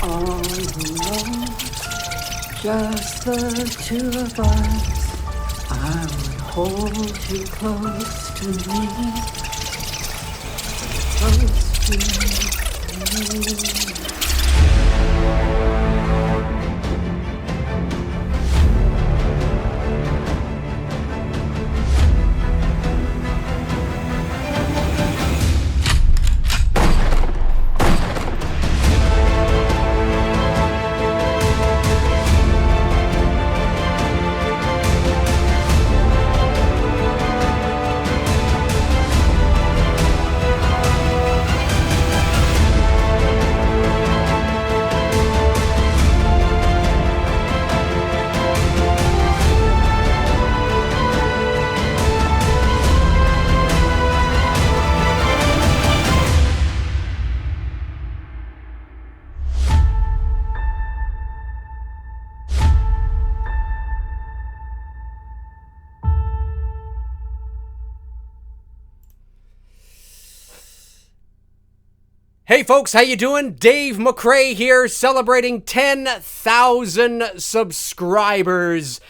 all alone, just the two of us. I would hold you close to me, close to me. Hey folks, how you doing? Dave McRae here, celebrating 10,000 subscribers.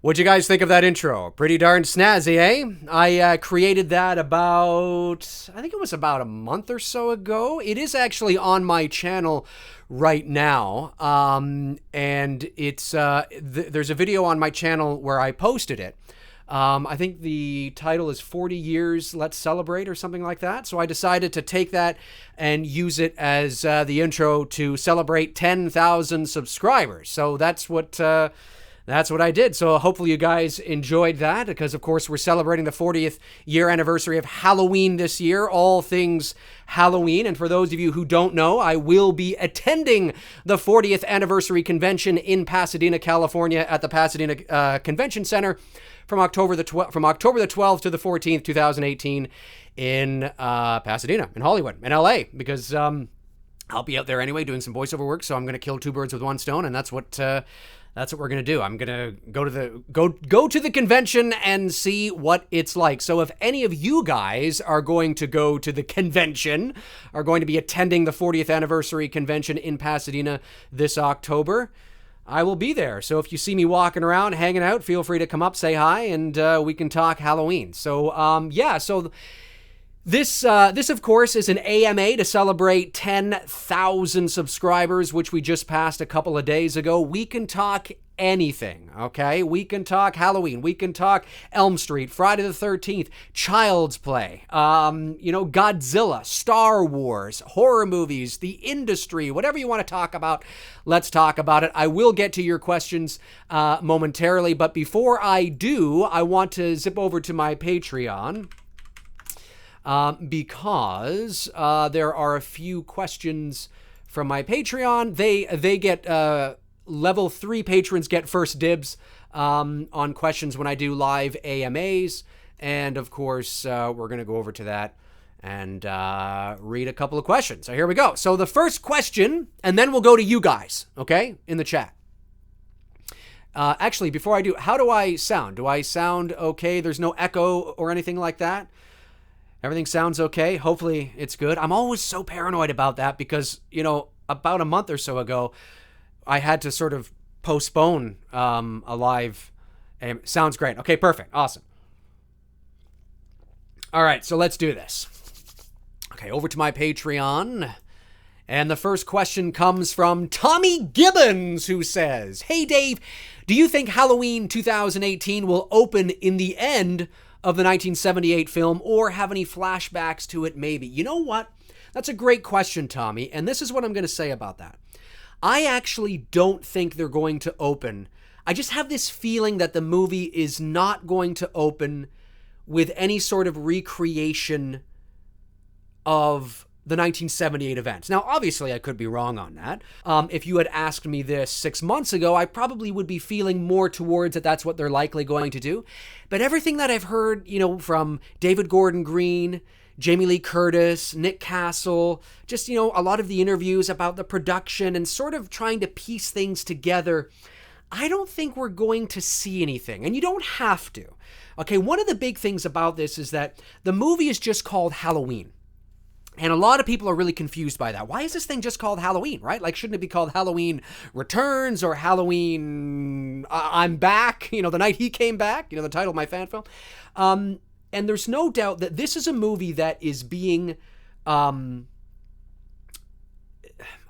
What'd you guys think of that intro? Pretty darn snazzy, eh? I created that I think it was about a month or so ago. It is actually on my channel right now, and it's there's a video on my channel where I posted it. I think the title is 40 Years Let's Celebrate or something like that. So I decided to take that and use it as the intro to celebrate 10,000 subscribers. So that's what I did. So hopefully you guys enjoyed that, because of course we're celebrating the 40th year anniversary of Halloween this year, all things Halloween. And for those of you who don't know, I will be attending the 40th anniversary convention in Pasadena, California at the Pasadena Convention Center from October the 12th to the 14th, 2018 in Pasadena, in Hollywood, in LA, because I'll be out there anyway doing some voiceover work. So I'm going to kill two birds with one stone, and that's what we're going to do. I'm going to go to the convention and see what it's like. So if any of you guys are going to go to the convention, are going to be attending the 40th anniversary convention in Pasadena this October, I will be there. So if you see me walking around, hanging out, feel free to come up, say hi, and we can talk Halloween. So, so this, of course, is an AMA to celebrate 10,000 subscribers, which we just passed a couple of days ago. We can talk anything, okay? We can talk Halloween. We can talk Elm Street, Friday the 13th, Child's Play, Godzilla, Star Wars, horror movies, the industry, whatever you want to talk about, let's talk about it. I will get to your questions momentarily, but before I do, I want to zip over to my Patreon, because there are a few questions from my Patreon. They get level 3 patrons get first dibs on questions when I do live AMAs, and of course we're going to go over to that and read a couple of questions. So here we go. So the first question, and then we'll go to you guys, okay, in the chat. Actually, before I do, how do I sound? Do I sound okay? There's no echo or anything like that? Everything sounds okay? Hopefully it's good. I'm always so paranoid about that because, about a month or so ago, I had to sort of postpone a live. Sounds great. Okay, perfect. Awesome. All right, so let's do this. Okay, over to my Patreon. And the first question comes from Tommy Gibbons, who says, "Hey, Dave, do you think Halloween 2018 will open in the end of the 1978 film or have any flashbacks to it maybe?" You know what? That's a great question, Tommy, and this is what I'm going to say about that. I actually don't think they're going to open. I just have this feeling that the movie is not going to open with any sort of recreation of the 1978 events. Now, obviously, I could be wrong on that. If you had asked me this 6 months ago, I probably would be feeling more towards that that's what they're likely going to do. But everything that I've heard, from David Gordon Green, Jamie Lee Curtis, Nick Castle, just, a lot of the interviews about the production and sort of trying to piece things together, I don't think we're going to see anything. And you don't have to. Okay, one of the big things about this is that the movie is just called Halloween. And a lot of people are really confused by that. Why is this thing just called Halloween, right? Like, shouldn't it be called Halloween Returns or Halloween I'm Back, the night he came back, the title of my fan film. And there's no doubt that this is a movie that is being,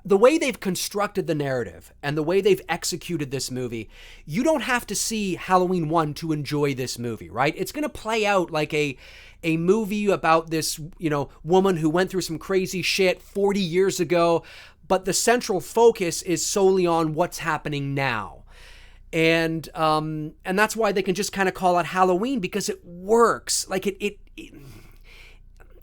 the way they've constructed the narrative and the way they've executed this movie, you don't have to see Halloween 1 to enjoy this movie, right? It's going to play out like a movie about this, woman who went through some crazy shit 40 years ago, but the central focus is solely on what's happening now. And that's why they can just kind of call it Halloween, because it works. Like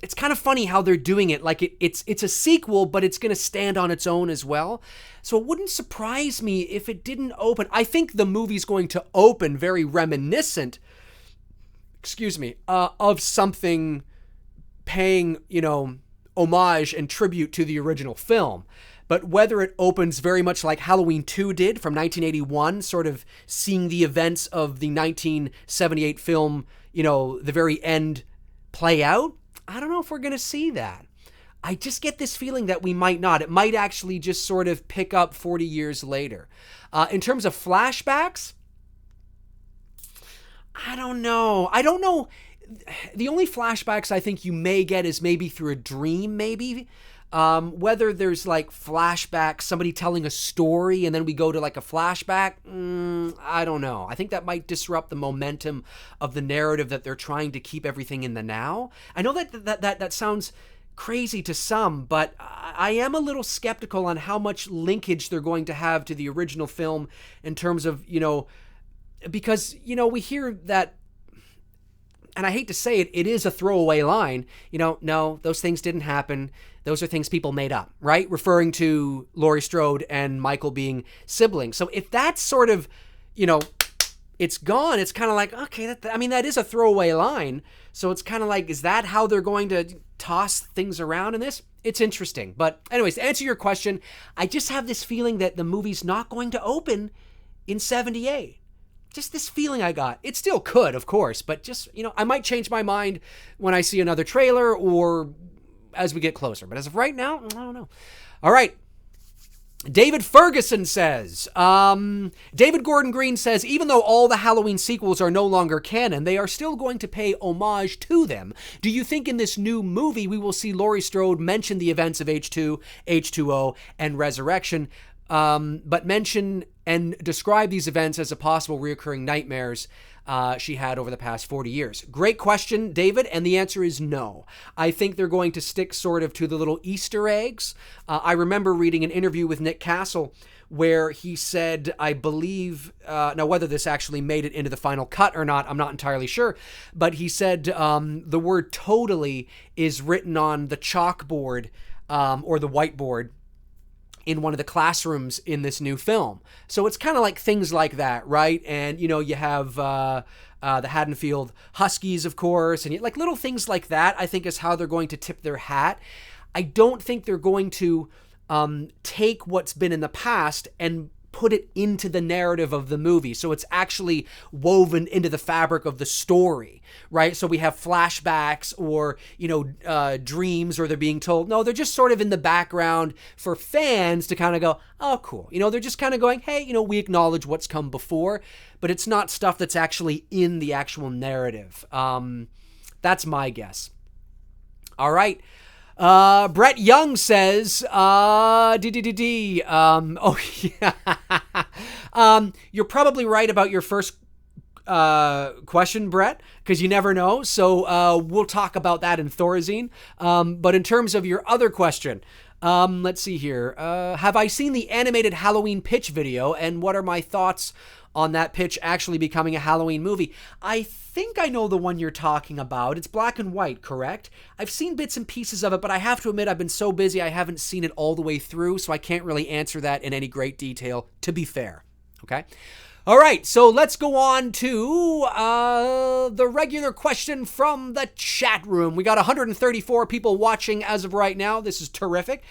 it's kind of funny how they're doing it. Like it's a sequel, but it's going to stand on its own as well. So it wouldn't surprise me if it didn't open. I think the movie's going to open very reminiscent, of something paying, homage and tribute to the original film. But whether it opens very much like Halloween 2 did from 1981, sort of seeing the events of the 1978 film, the very end play out, I don't know if we're going to see that. I just get this feeling that we might not. It might actually just sort of pick up 40 years later. In terms of flashbacks, I don't know. The only flashbacks I think you may get is maybe through a dream, maybe. Whether there's like flashbacks, somebody telling a story, and then we go to like a flashback, I don't know. I think that might disrupt the momentum of the narrative that they're trying to keep everything in the now. I know that sounds crazy to some, but I am a little skeptical on how much linkage they're going to have to the original film in terms of, because, we hear that, and I hate to say it, it is a throwaway line, no, those things didn't happen. Those are things people made up, right? Referring to Laurie Strode and Michael being siblings. So if that's sort of, it's gone, it's kind of like, okay, that is a throwaway line. So it's kind of like, is that how they're going to toss things around in this? It's interesting. But anyways, to answer your question, I just have this feeling that the movie's not going to open in 78. Just this feeling I got. It still could, of course, but just, I might change my mind when I see another trailer or as we get closer. But as of right now, I don't know. All right. David Ferguson says, David Gordon Green says, even though all the Halloween sequels are no longer canon, they are still going to pay homage to them. Do you think in this new movie we will see Laurie Strode mention the events of H2, H2O, and Resurrection, but mention and describe these events as a possible reoccurring nightmares she had over the past 40 years? Great question, David, and the answer is no. I think they're going to stick sort of to the little Easter eggs. I remember reading an interview with Nick Castle where he said, I believe, now whether this actually made it into the final cut or not, I'm not entirely sure, but he said the word totally is written on the chalkboard or the whiteboard in one of the classrooms in this new film. So it's kind of like things like that, right? And, you have the Haddonfield Huskies, of course, and like little things like that, I think is how they're going to tip their hat. I don't think they're going to take what's been in the past and put it into the narrative of the movie. So it's actually woven into the fabric of the story, right? So we have flashbacks or, dreams, or they're being told. No, they're just sort of in the background for fans to kind of go, oh, cool. They're just kind of going, hey, we acknowledge what's come before, but it's not stuff that's actually in the actual narrative. That's my guess. All right. Brett Young says, oh yeah, you're probably right about your first question, Brett, because you never know. So we'll talk about that in Thorazine. But in terms of your other question, let's see here. Have I seen the animated Halloween pitch video, and what are my thoughts on that pitch actually becoming a Halloween movie? I think I know the one you're talking about. It's black and white, correct? I've seen bits and pieces of it, but I have to admit I've been so busy I haven't seen it all the way through, so I can't really answer that in any great detail, to be fair. Okay? All right, so let's go on to the regular question from the chat room. We got 134 people watching as of right now. This is terrific.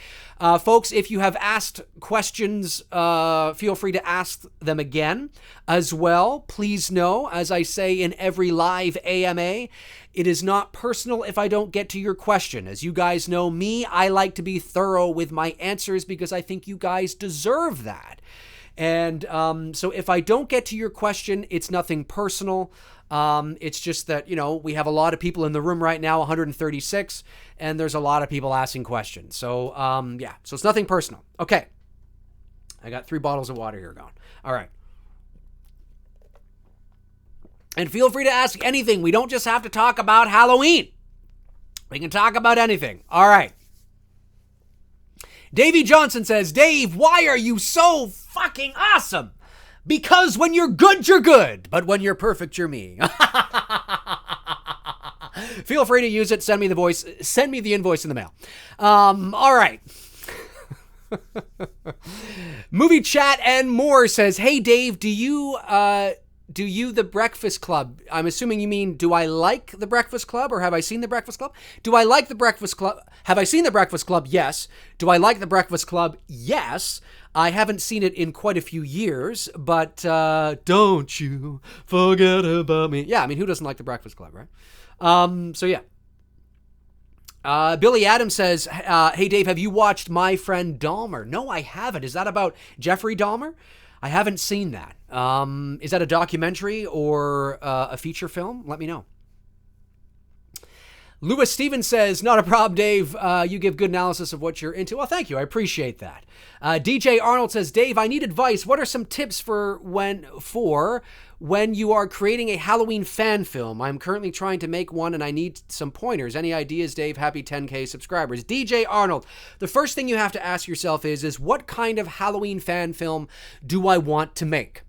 Folks, if you have asked questions, feel free to ask them again as well. Please know, as I say in every live AMA, it is not personal if I don't get to your question. As you guys know me, I like to be thorough with my answers because I think you guys deserve that. And so if I don't get to your question, it's nothing personal. It's just that, we have a lot of people in the room right now, 136, and there's a lot of people asking questions. So, so it's nothing personal. Okay. I got 3 bottles of water here going. All right. And feel free to ask anything. We don't just have to talk about Halloween. We can talk about anything. All right. Davey Johnson says, Dave, why are you so fucking awesome? Because when you're good, but when you're perfect, you're me. Feel free to use it. Send me the invoice in the mail. All right. Movie Chat and More says, hey, Dave, do you The Breakfast Club? I'm assuming you mean, do I like The Breakfast Club or have I seen The Breakfast Club? Do I like The Breakfast Club? Have I seen The Breakfast Club? Yes. Do I like The Breakfast Club? Yes. I haven't seen it in quite a few years, but don't you forget about me. Yeah, I mean, who doesn't like The Breakfast Club, right? So yeah. Billy Adams says, hey, Dave, have you watched My Friend Dahmer? No, I haven't. Is that about Jeffrey Dahmer? I haven't seen that. Is that a documentary or a feature film? Let me know. Lewis Stevens says, not a problem, Dave. You give good analysis of what you're into. Well, thank you. I appreciate that. DJ Arnold says, Dave, I need advice. What are some tips for when you are creating a Halloween fan film? I'm currently trying to make one and I need some pointers. Any ideas, Dave? Happy 10K subscribers. DJ Arnold, the first thing you have to ask yourself is what kind of Halloween fan film do I want to make?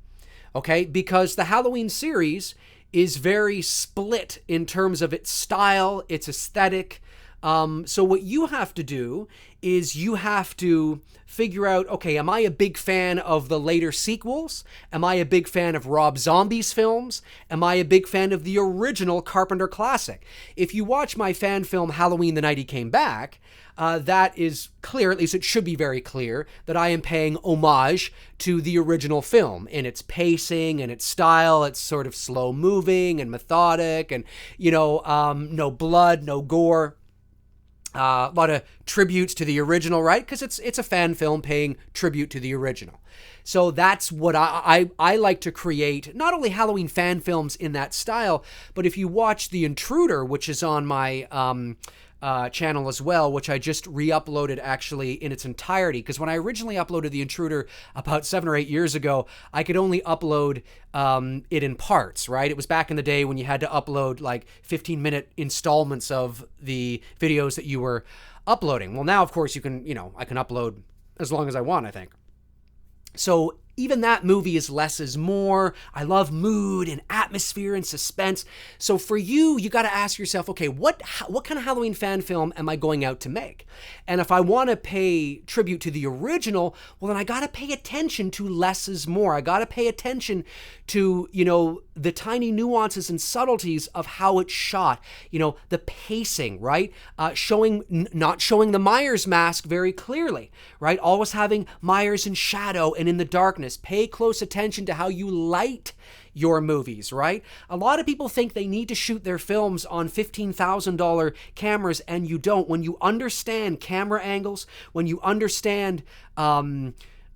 Okay, because the Halloween series is very split in terms of its style, its aesthetic. So what you have to do is you have to figure out, okay, am I a big fan of the later sequels? Am I a big fan of Rob Zombie's films? Am I a big fan of the original Carpenter classic? If you watch my fan film Halloween the Night He Came Back, that is clear, at least it should be very clear, that I am paying homage to the original film in its pacing and its style. It's sort of slow moving and methodic and, no blood, no gore. A lot of tributes to the original, right? Because it's a fan film paying tribute to the original. So that's what I like to create, not only Halloween fan films in that style, but if you watch The Intruder, which is on my channel as well, which I just re-uploaded actually in its entirety, because when I originally uploaded The Intruder about 7 or 8 years ago, I could only upload it in parts, right? It was back in the day when you had to upload like 15-minute installments of the videos that you were uploading. Well, now, of course, I can upload as long as I want, I think. So even that movie is less is more. I love mood and atmosphere and suspense. So for you got to ask yourself, okay, what kind of Halloween fan film am I going out to make? And if I want to pay tribute to the original, well, then I got to pay attention to less is more. I got to pay attention to, the tiny nuances and subtleties of how it's shot, the pacing, right? Not showing the Myers mask very clearly, right? Always having Myers in shadow and in the darkness. Pay close attention to how you light your movies, right? A lot of people think they need to shoot their films on $15,000 cameras, and you don't. When you understand camera angles, when you understand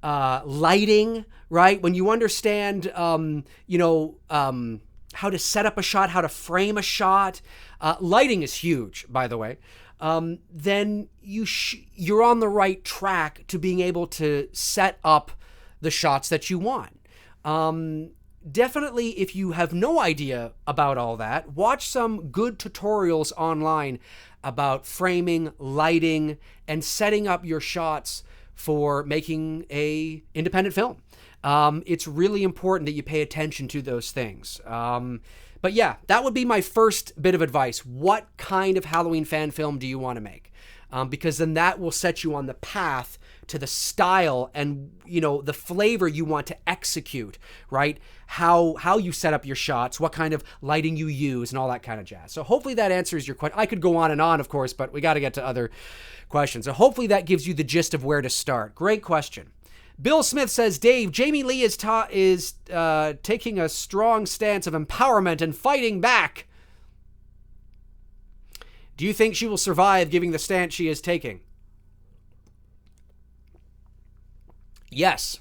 lighting, right? When you understand, how to set up a shot, how to frame a shot, lighting is huge, by the way. Then you're on the right track to being able to set up the shots that you want. Definitely, if you have no idea about all that, watch some good tutorials online about framing, lighting, and setting up your shots for making a independent film. It's really important that you pay attention to those things. But yeah, that would be my first bit of advice. What kind of Halloween fan film do you want to make? Because then that will set you on the path to the style and, you know, the flavor you want to execute, right? How you set up your shots, what kind of lighting you use, and all that kind of jazz. So hopefully that answers your question. I could go on, of course, but we got to get to other questions. So hopefully that gives you the gist of where to start. Great question. Bill Smith says, Dave, Jamie Lee is taking a strong stance of empowerment and fighting back. Do you think she will survive giving the stance she is taking? Yes.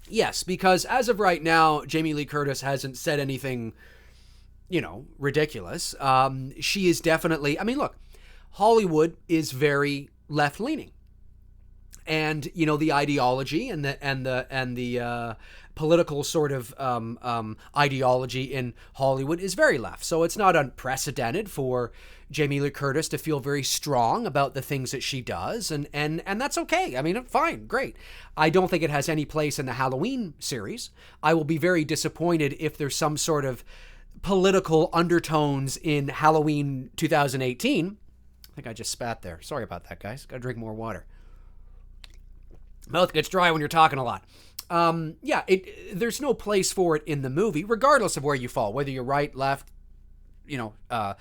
Yes, because as of right now, Jamie Lee Curtis hasn't said anything, you know, ridiculous. She is definitely, I mean, look, Hollywood is very left-leaning. And, you know, the ideology and the political sort of ideology in Hollywood is very left. So it's not unprecedented for Jamie Lee Curtis to feel very strong about the things that she does. And that's okay. I mean, fine, great. I don't think it has any place in the Halloween series. I will be very disappointed if there's some sort of political undertones in Halloween 2018. I think I just spat there. Sorry about that, guys. Gotta drink more water. Mouth gets dry when you're talking a lot. There's no place for it in the movie, regardless of where you fall, whether you're right, left, you know,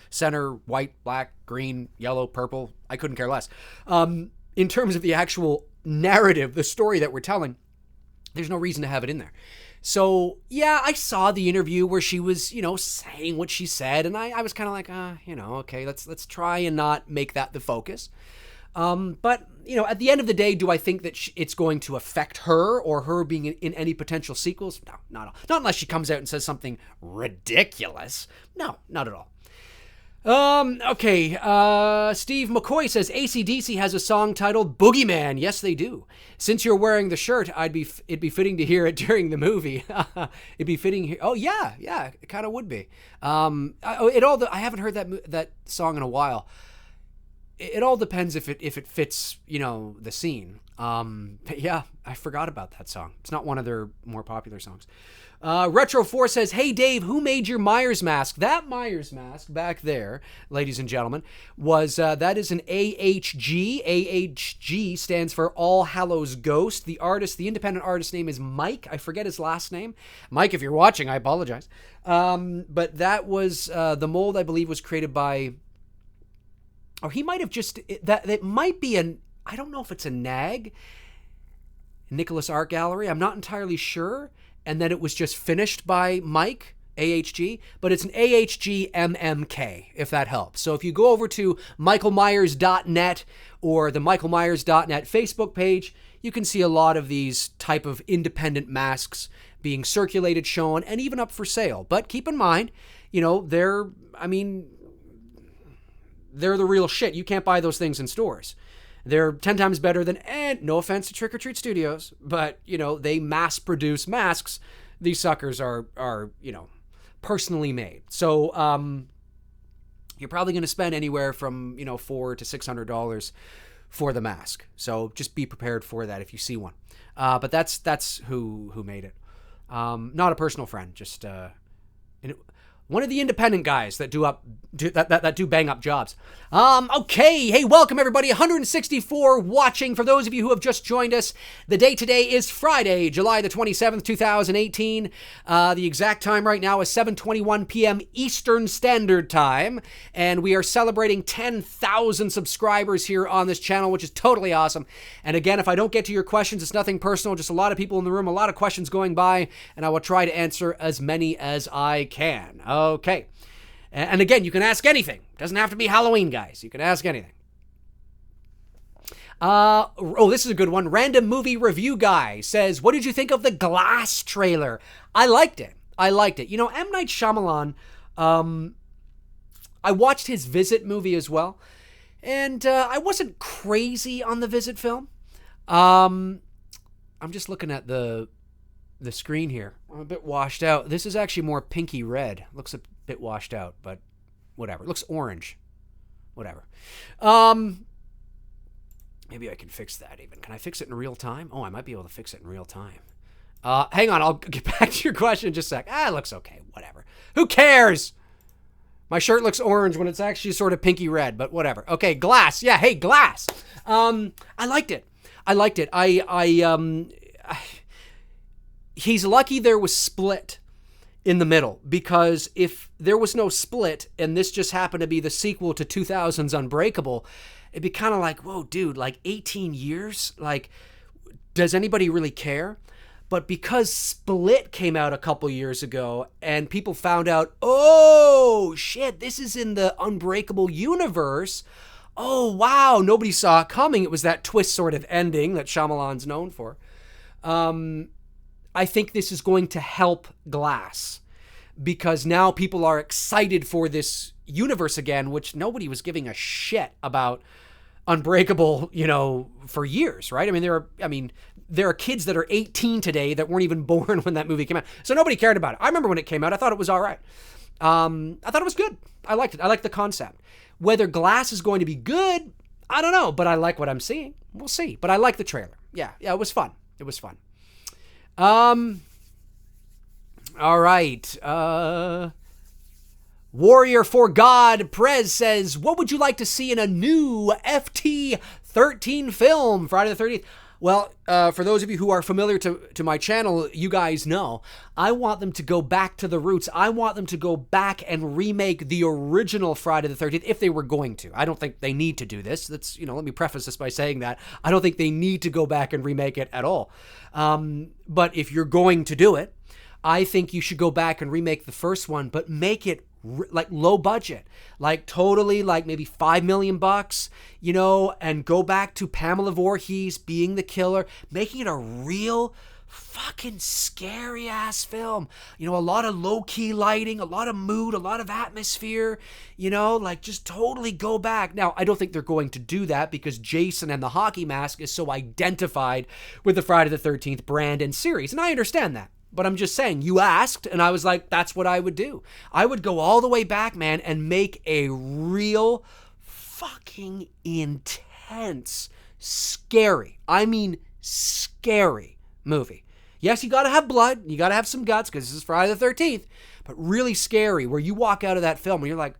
center, white, black, green, yellow, purple. I couldn't care less. In terms of the actual narrative, the story that we're telling, there's no reason to have it in there. So, yeah, I saw the interview where she was, you know, saying what she said, and I was kind of like, you know, okay, let's try and not make that the focus. But, you know, at the end of the day, do I think that it's going to affect her or her being in any potential sequels? No, not at all. Not unless she comes out and says something ridiculous. No, not at all. Okay. Steve McCoy says AC/DC has a song titled Boogeyman. Yes, they do. Since you're wearing the shirt, it'd be fitting to hear it during the movie. It'd be fitting. Oh yeah, it kind of would be. I haven't heard that song in a while. It all depends if it fits, you know, the scene. But yeah, I forgot about that song. It's not one of their more popular songs. Retro4 says, hey Dave, who made your Myers mask? That Myers mask back there, ladies and gentlemen, was that is an AHG. AHG stands for All Hallows Ghost. The independent artist name is Mike. I forget his last name. Mike, if you're watching, I apologize. But that was the mold, I believe, was created by. Or he might have just, that might be I don't know if it's a NAG, Nicholas Art Gallery. I'm not entirely sure. And then it was just finished by Mike, AHG, but it's an AHG MMK, if that helps. So if you go over to michaelmyers.net or the michaelmyers.net Facebook page, you can see a lot of these type of independent masks being circulated, shown, and even up for sale. But keep in mind, you know, they're the real shit. You can't buy those things in stores. They're 10 times better than, and no offense to Trick or Treat Studios, but, you know, they mass produce masks. These suckers are, you know, personally made. So, you're probably going to spend anywhere from, you know, $400 to $600 for the mask. So just be prepared for that if you see one. But that's who made it. Not a personal friend, just, one of the independent guys that do bang up jobs. Okay. Hey, welcome everybody. 164 watching. For those of you who have just joined us, the day today is Friday, July the 27th, 2018. The exact time right now is 7:21 p.m. Eastern Standard Time. And we are celebrating 10,000 subscribers here on this channel, which is totally awesome. And again, if I don't get to your questions, it's nothing personal. Just a lot of people in the room, a lot of questions going by, and I will try to answer as many as I can. Okay. And again, you can ask anything. It doesn't have to be Halloween, guys. You can ask anything. This is a good one. Random Movie Review Guy says, what did you think of the Glass trailer? I liked it. You know, M. Night Shyamalan, I watched his Visit movie as well. And I wasn't crazy on the Visit film. I'm just looking at the screen here. I'm a bit washed out. This is actually more pinky red. Looks a bit washed out, but whatever. It looks orange. Whatever. Maybe I can fix that even. Can I fix it in real time? Oh, I might be able to fix it in real time. Hang on, I'll get back to your question in just a sec. It looks okay. Whatever. Who cares? My shirt looks orange when it's actually sort of pinky red, but whatever. Okay, Glass. Yeah, hey, Glass. I liked it. I liked it. He's lucky there was Split in the middle, because if there was no Split and this just happened to be the sequel to 2000's Unbreakable, it'd be kind of like, whoa, dude, like 18 years? Like, does anybody really care? But because Split came out a couple years ago and people found out, oh, shit, this is in the Unbreakable universe. Oh, wow, nobody saw it coming. It was that twist sort of ending that Shyamalan's known for. I think this is going to help Glass, because now people are excited for this universe again, which nobody was giving a shit about Unbreakable, for years, right? I mean, there are kids that are 18 today that weren't even born when that movie came out. So nobody cared about it. I remember when it came out. I thought it was all right. I thought it was good. I liked it. I liked the concept. Whether Glass is going to be good, I don't know, but I like what I'm seeing. We'll see. But I like the trailer. Yeah, it was fun. It was fun. All right. Warrior for God Prez says, what would you like to see in a new FT13 film, Friday the 13th? Well, for those of you who are familiar to my channel, you guys know, I want them to go back to the roots. I want them to go back and remake the original Friday the 13th if they were going to. I don't think they need to do this. That's, let me preface this by saying that. I don't think they need to go back and remake it at all. But if you're going to do it, I think you should go back and remake the first one, but make it like low budget, like totally like maybe $5 million, and go back to Pamela Voorhees being the killer, making it a real fucking scary ass film. A lot of low key lighting, a lot of mood, a lot of atmosphere, like just totally go back. Now, I don't think they're going to do that because Jason and the hockey mask is so identified with the Friday the 13th brand and series. And I understand that. But I'm just saying, you asked, and I was like, that's what I would do. I would go all the way back, man, and make a real fucking intense, scary, movie. Yes, you gotta have blood, you gotta have some guts, because this is Friday the 13th, but really scary, where you walk out of that film and you're like,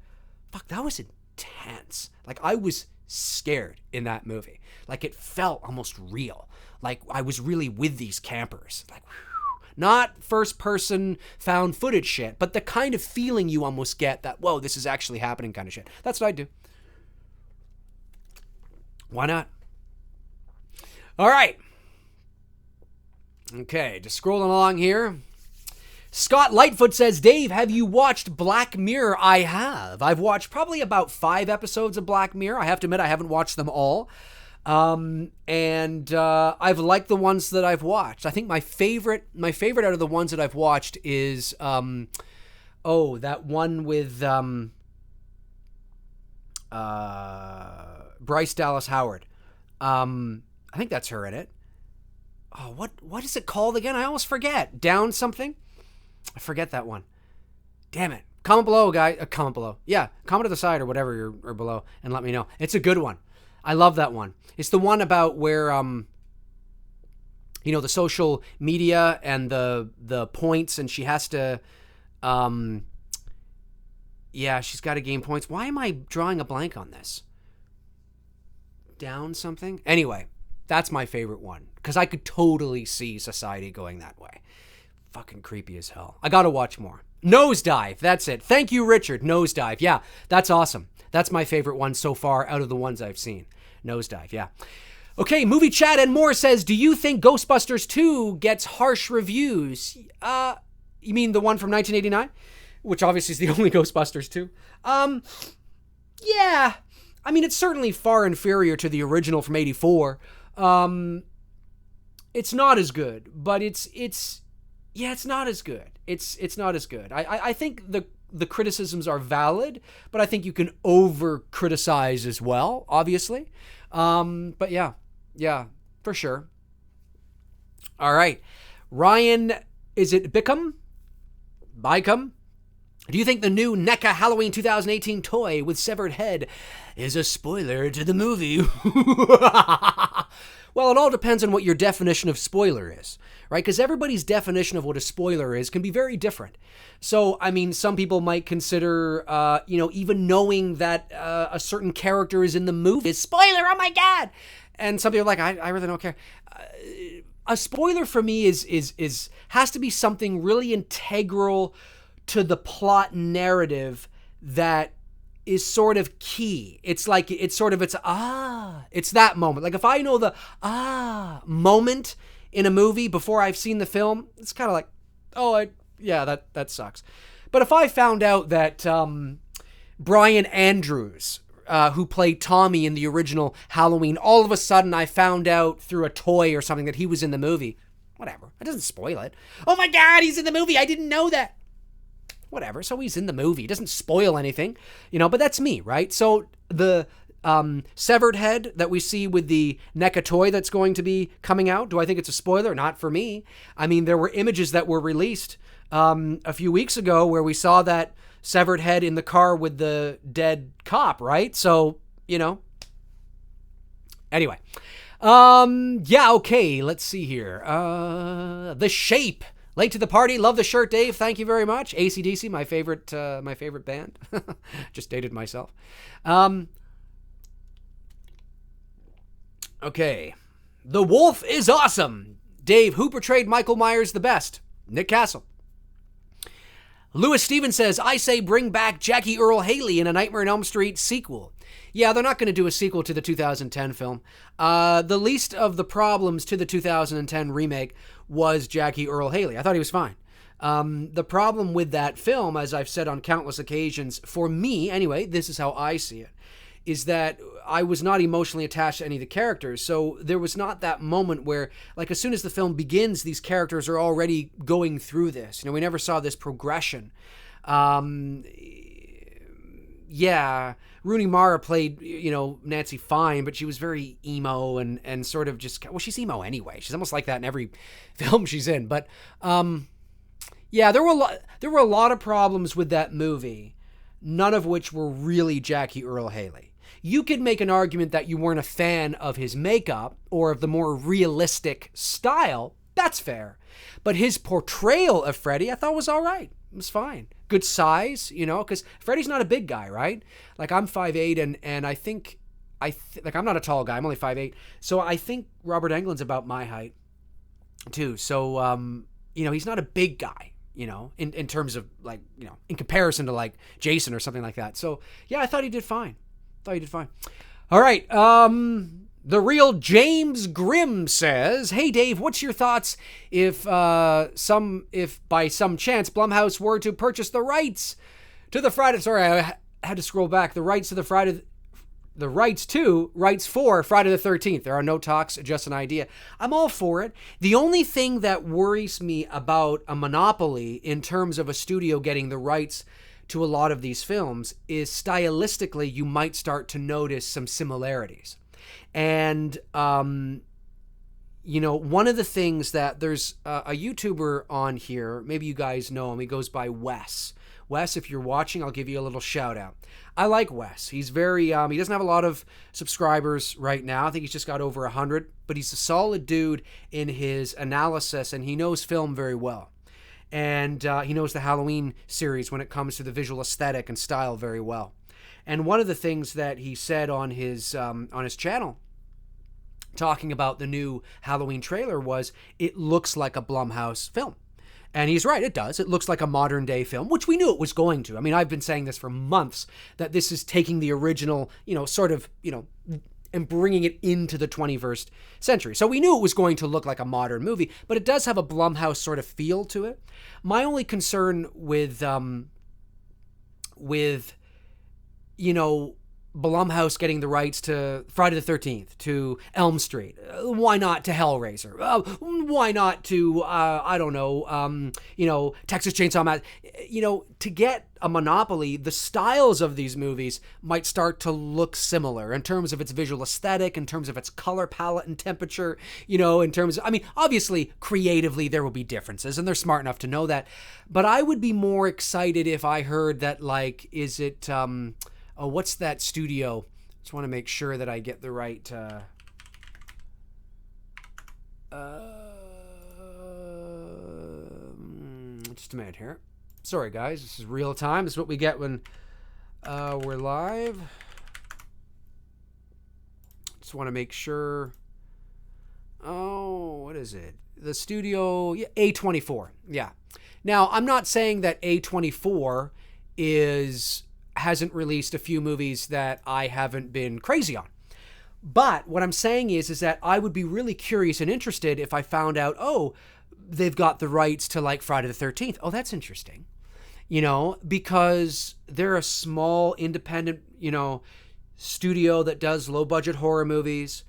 fuck, that was intense. Like, I was scared in that movie. Like, it felt almost real. Like, I was really with these campers. Like, whew. Not first-person found footage shit, but the kind of feeling you almost get that, whoa, this is actually happening kind of shit. That's what I do. Why not? All right. Okay, just scrolling along here. Scott Lightfoot says, Dave, have you watched Black Mirror? I have. I've watched probably about 5 episodes of Black Mirror. I have to admit, I haven't watched them all. And I've liked the ones that I've watched. I think my favorite out of the ones that I've watched is, that one with, Bryce Dallas Howard. I think that's her in it. Oh, what is it called again? I almost forget. Down something? I forget that one. Damn it. Comment below, guys. Comment below. Yeah, comment to the side or whatever you're below and let me know. It's a good one. I love that one. It's the one about where, the social media and the points, and she has to, she's got to gain points. Why am I drawing a blank on this? Down something? Anyway, that's my favorite one, because I could totally see society going that way. Fucking creepy as hell. I got to watch more. Nosedive. That's it. Thank you, Richard. Nosedive. Yeah, that's awesome. That's my favorite one so far out of the ones I've seen. Nosedive, yeah. Okay, Movie Chat and More says, do you think Ghostbusters 2 gets harsh reviews? You mean the one from 1989? Which obviously is the only Ghostbusters 2. Yeah. I mean, it's certainly far inferior to the original from 84. It's not as good, but it's not as good. It's not as good. I think the criticisms are valid, but I think you can over-criticize as well, obviously. But yeah, for sure. All right. Ryan, is it Bickham? Do you think the new NECA Halloween 2018 toy with severed head is a spoiler to the movie? Well, it all depends on what your definition of spoiler is, right? Because everybody's definition of what a spoiler is can be very different. So, I mean, some people might consider, even knowing that a certain character is in the movie is spoiler, oh my God! and some people are like, I really don't care. A spoiler for me has to be something really integral to the plot narrative that is sort of key. It's that moment. Like if I know the moment in a movie before I've seen the film, it's kind of like, that sucks. But if I found out that Brian Andrews, who played Tommy in the original Halloween, all of a sudden I found out through a toy or something that he was in the movie, whatever. It doesn't spoil it. Oh my God, he's in the movie. I didn't know that. Whatever. So he's in the movie. It doesn't spoil anything, but that's me, right? So the severed head that we see with the NECA toy that's going to be coming out, do I think it's a spoiler? Not for me. I mean, there were images that were released a few weeks ago where we saw that severed head in the car with the dead cop, right? So, anyway. Okay, let's see here. The Shape. Late to the party. Love the shirt, Dave. Thank you very much. AC/DC, my favorite band. Just dated myself. Okay. The Wolf is awesome. Dave, who portrayed Michael Myers the best? Nick Castle. Lewis Stevens says, I say bring back Jackie Earle Haley in a Nightmare on Elm Street sequel. Yeah, they're not going to do a sequel to the 2010 film. The least of the problems to the 2010 remake was Jackie Earle Haley. I thought he was fine. The problem with that film, as I've said on countless occasions, for me anyway, this is how I see it, is that I was not emotionally attached to any of the characters. So there was not that moment where, like, as soon as the film begins, these characters are already going through this. We never saw this progression. Rooney Mara played, Nancy fine, but she was very emo and sort of just, she's emo anyway. She's almost like that in every film she's in. But, there were a lot of problems with that movie, none of which were really Jackie Earle Haley. You could make an argument that you weren't a fan of his makeup or of the more realistic style. That's fair. But his portrayal of Freddy, I thought was all right. It was fine. Good size, because Freddy's not a big guy, right? Like, I'm 5'8", and I think, I'm not a tall guy. I'm only 5'8". So I think Robert Englund's about my height, too. So, he's not a big guy, in terms of, in comparison to, Jason or something like that. So, yeah, I thought he did fine. All right. The real James Grimm says, hey, Dave, what's your thoughts if by some chance Blumhouse were to purchase the rights to the Friday... Sorry, I had to scroll back. The rights for Friday the 13th. There are no talks, just an idea. I'm all for it. The only thing that worries me about a monopoly in terms of a studio getting the rights to a lot of these films is stylistically you might start to notice some similarities. And, one of the things that there's a YouTuber on here, maybe you guys know him, he goes by Wes. Wes, if you're watching, I'll give you a little shout out. I like Wes. He's very, he doesn't have a lot of subscribers right now. I think he's just got over 100, but he's a solid dude in his analysis and he knows film very well. And he knows the Halloween series when it comes to the visual aesthetic and style very well. And one of the things that he said on his channel, talking about the new Halloween trailer, was it looks like a Blumhouse film. And he's right, it does. It looks like a modern day film, which we knew it was going to. I mean, I've been saying this for months, that this is taking the original, and bringing it into the 21st century. So we knew it was going to look like a modern movie, but it does have a Blumhouse sort of feel to it. My only concern with Blumhouse getting the rights to Friday the 13th, to Elm Street, why not to Hellraiser? Why not to, Texas Chainsaw Massacre? To get a monopoly, the styles of these movies might start to look similar in terms of its visual aesthetic, in terms of its color palette and temperature, in terms of, obviously, creatively, there will be differences, and they're smart enough to know that. But I would be more excited if I heard that, is it... what's that studio? Just want to make sure that I get the right... just a minute here. Sorry, guys. This is real time. This is what we get when we're live. Just want to make sure. Oh, what is it? The studio, A24. Yeah. Now, I'm not saying that A24 hasn't released a few movies that I haven't been crazy on. But what I'm saying is that I would be really curious and interested if I found out, oh, they've got the rights to like Friday the 13th. Oh, that's interesting. Because they're a small independent, studio that does low budget horror movies.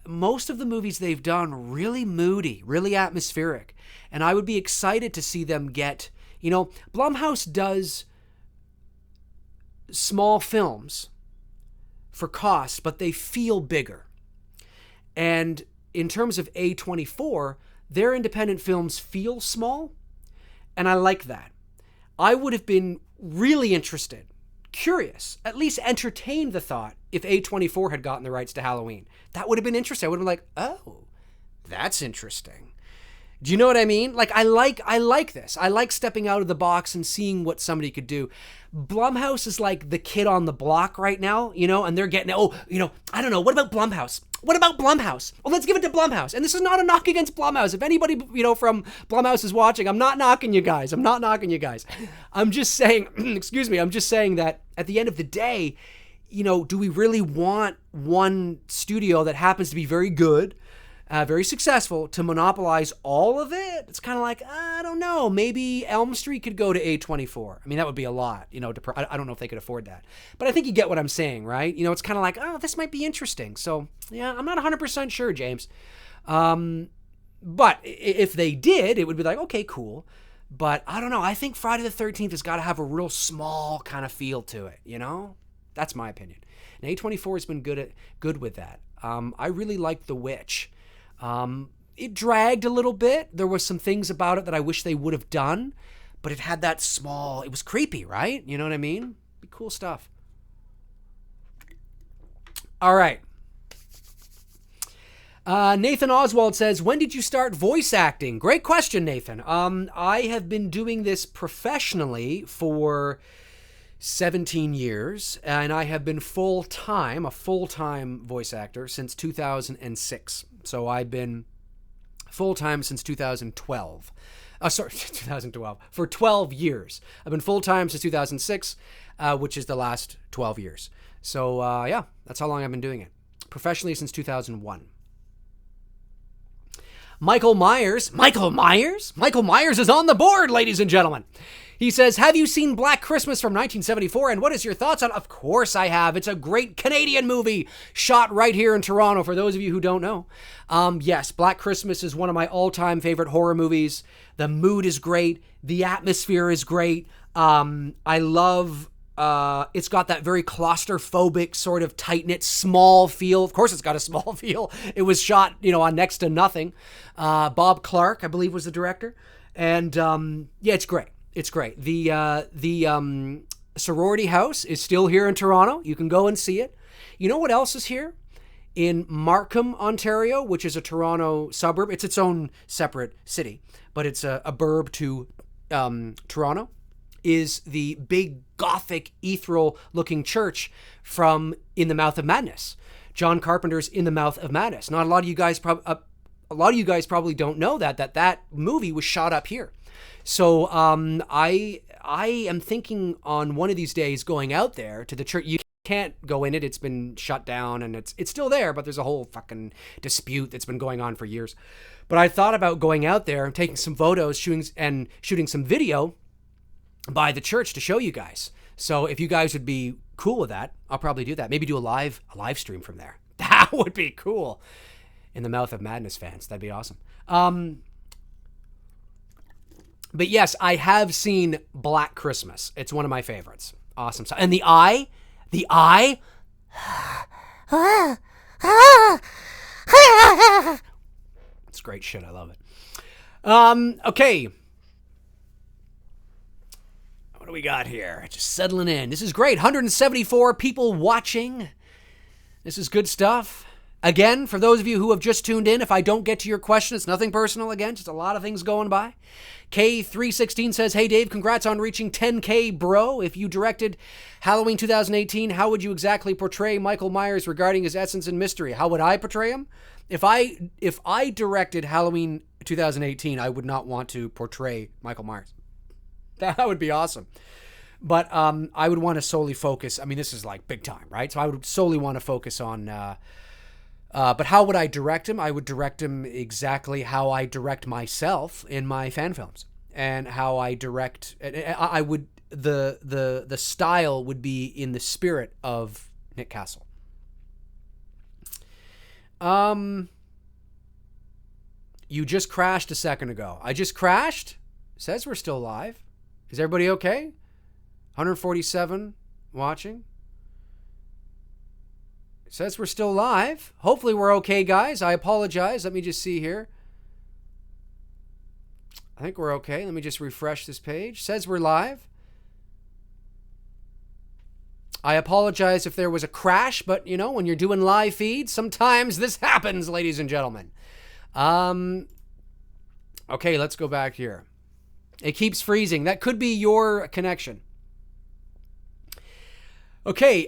Most of the movies they've done really moody, really atmospheric. And I would be excited to see them get, Blumhouse does small films for cost, but they feel bigger. And in terms of A24, their independent films feel small, and I like that. I would have been really interested, curious, at least entertained the thought if A24 had gotten the rights to Halloween. That would have been interesting. I would have been like, oh, that's interesting. Do you know what I mean? Like, I like this. I like stepping out of the box and seeing what somebody could do. Blumhouse is like the kid on the block right now, and they're getting, I don't know. What about Blumhouse? What about Blumhouse? Well, let's give it to Blumhouse. And this is not a knock against Blumhouse. If anybody, from Blumhouse is watching, I'm not knocking you guys. I'm just saying, excuse me, I'm just saying that at the end of the day, do we really want one studio that happens to be very good, very successful, to monopolize all of it? It's kind of like, I don't know, maybe Elm Street could go to A24. I mean, that would be a lot, I don't know if they could afford that. But I think you get what I'm saying, right? It's kind of like, oh, this might be interesting. So, yeah, I'm not 100% sure, James. But if they did, it would be like, okay, cool. But I don't know. I think Friday the 13th has got to have a real small kind of feel to it, That's my opinion. And A24 has been good with that. I really liked The Witch. It dragged a little bit. There were some things about it that I wish they would have done, but it had that small, it was creepy, right? You know what I mean? Be cool stuff. All right. Nathan Oswald says, when did you start voice acting? Great question, Nathan. I have been doing this professionally for 17 years, and I have been a full-time voice actor since 2006. So I've been full-time since 2012. 2012. For 12 years. I've been full-time since 2006, which is the last 12 years. So, yeah, that's how long I've been doing it. Professionally since 2001. Michael Myers is on the board, ladies and gentlemen. He says, have you seen Black Christmas from 1974, and what is your thoughts on it? Of course I have. It's a great Canadian movie shot right here in Toronto, for those of you who don't know. Yes, Black Christmas is one of my all-time favorite horror movies. The mood is great. The atmosphere is great. I love... it's got that very claustrophobic sort of tight-knit small feel. Of course it's got a small feel. It was shot, on next to nothing. Bob Clark, I believe, was the director. And, yeah, it's great. It's great. The sorority house is still here in Toronto. You can go and see it. You know what else is here? In Markham, Ontario, which is a Toronto suburb. It's its own separate city, but it's a burb to Toronto, is the big Gothic ethereal-looking church from In the Mouth of Madness. John Carpenter's In the Mouth of Madness. Not a lot of you guys probably don't know that movie was shot up here. So I am thinking on one of these days going out there to the church. You can't go in it. It's been shut down, and it's still there, but there's a whole fucking dispute that's been going on for years. But I thought about going out there and taking some photos, shooting some video by the church to show you guys. So if you guys would be cool with that, I'll probably do that. Maybe do a live stream from there. That would be cool. In the Mouth of Madness fans, that'd be awesome. But yes, I have seen Black Christmas. It's one of my favorites. Awesome. And the eye. It's great shit. I love it. Okay. What do we got here? Just settling in. This is great. 174 people watching. This is good stuff. Again, for those of you who have just tuned in, if I don't get to your question, it's nothing personal. Again, just a lot of things going by. K316 says, hey, Dave, congrats on reaching 10K, bro. If you directed Halloween 2018, how would you exactly portray Michael Myers regarding his essence and mystery? How would I portray him? If I directed Halloween 2018, I would not want to portray Michael Myers. That would be awesome. But I would want to solely focus. I mean, this is like big time, right? So I would solely want to focus on... but how would I direct him? I would direct him exactly how I direct myself in my fan films, and how I direct. I would the style would be in the spirit of Nick Castle. You just crashed a second ago. I just crashed. Says we're still live. Is everybody okay? 147 watching. It says we're still live. Hopefully we're okay, guys. I apologize. Let me just see here. I think we're okay. Let me just refresh this page. Says we're live. I apologize if there was a crash, but you know, when you're doing live feeds, sometimes this happens, ladies and gentlemen. Okay, let's go back here. It keeps freezing. That could be your connection. Okay,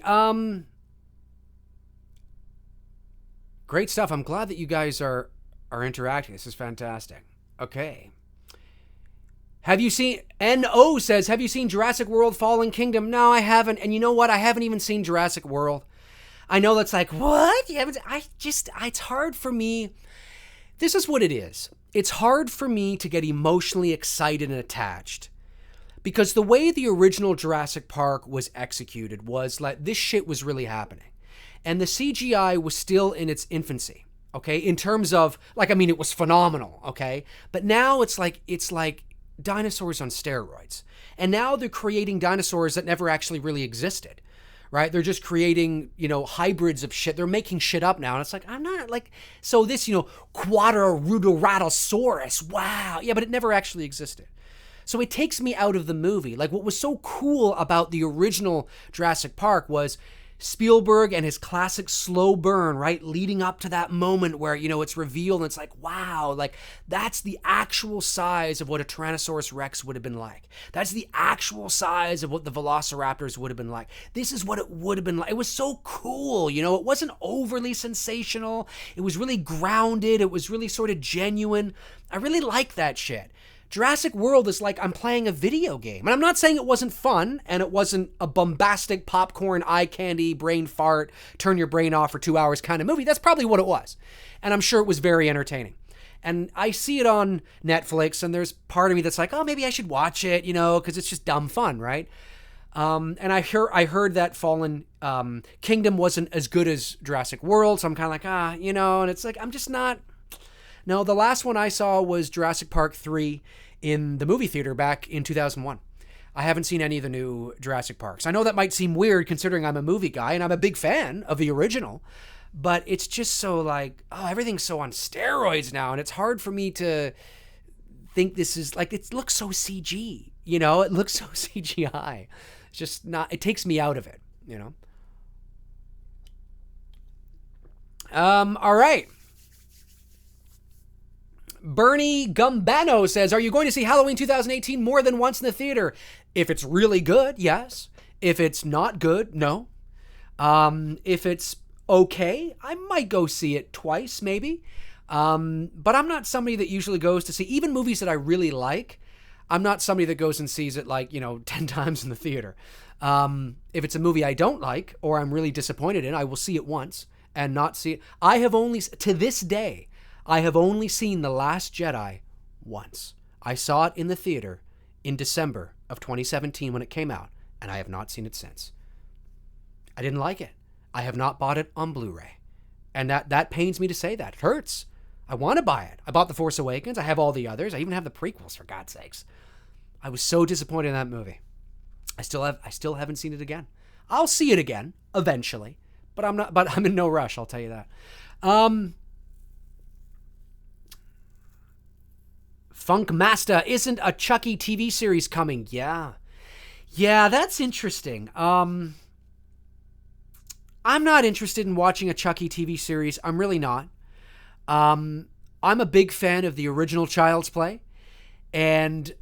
great stuff. I'm glad that you guys are interacting. This is fantastic. Okay. Have you seen... N.O. says, have you seen Jurassic World Fallen Kingdom? No, I haven't. And you know what? I haven't even seen Jurassic World. I know that's like, what? You haven't... It's hard for me. This is what it is. It's hard for me to get emotionally excited and attached. Because the way the original Jurassic Park was executed was like, this shit was really happening. And the CGI was still in its infancy, okay? In terms of, like, I mean, it was phenomenal, okay? But now it's like dinosaurs on steroids. And now they're creating dinosaurs that never actually really existed, right? They're just creating, you know, hybrids of shit. They're making shit up now. And it's like, I'm not like, so this, you know, Quadruratosaurus, wow. Yeah, but it never actually existed. So it takes me out of the movie. Like, what was so cool about the original Jurassic Park was Spielberg and his classic slow burn, right? Leading up to that moment where, you know, it's revealed and it's like, wow, like that's the actual size of what a Tyrannosaurus Rex would have been like. That's the actual size of what the Velociraptors would have been like. This is what it would have been like. It was so cool, you know, it wasn't overly sensational. It was really grounded. It was really sort of genuine. I really like that shit. Jurassic World is like I'm playing a video game. And I'm not saying it wasn't fun and it wasn't a bombastic popcorn, eye candy, brain fart, turn your brain off for 2 hours kind of movie. That's probably what it was. And I'm sure it was very entertaining. And I see it on Netflix and there's part of me that's like, oh, maybe I should watch it, you know, because it's just dumb fun, right? And I heard that Fallen Kingdom wasn't as good as Jurassic World. So I'm kind of like, you know, and it's like, I'm just not... No, the last one I saw was Jurassic Park 3 in the movie theater back in 2001. I haven't seen any of the new Jurassic Parks. I know that might seem weird considering I'm a movie guy and I'm a big fan of the original, but it's just so like, oh, everything's so on steroids now and it's hard for me to think this is like, it looks so CG, you know, it looks so CGI. It's just not, it takes me out of it, you know. All right. Bernie Gumbano says, are you going to see Halloween 2018 more than once in the theater? If it's really good, yes. If it's not good, no. If it's okay, I might go see it twice, maybe. But I'm not somebody that usually goes to see, even movies that I really like, I'm not somebody that goes and sees it like, 10 times in the theater. If it's a movie I don't like or I'm really disappointed in, I will see it once and not see it. I have only, to this day, I have only seen The Last Jedi once. I saw it in the theater in December of 2017 when it came out, and I have not seen it since. I didn't like it. I have not bought it on Blu-ray. And that pains me to say that. It hurts. I want to buy it. I bought The Force Awakens. I have all the others. I even have the prequels, for God's sakes. I was so disappointed in that movie. I still haven't seen it again. I'll see it again eventually, but I'm in no rush, I'll tell you that. Funk Master, isn't a Chucky TV series coming? Yeah, that's interesting. I I'm not interested in watching a Chucky TV series. I'm really not. I'm a big fan of the original Child's Play, and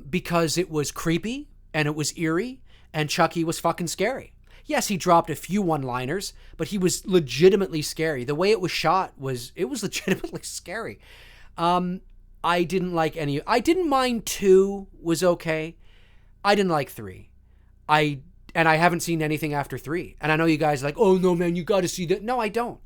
because it was creepy and it was eerie and Chucky was fucking scary. Yes, he dropped a few one-liners, but he was legitimately scary. The way it was shot was legitimately scary. I didn't like any. I didn't mind 2 was okay. I didn't like 3. I haven't seen anything after 3. And I know you guys are like, oh no, man, you got to see that. No, I don't.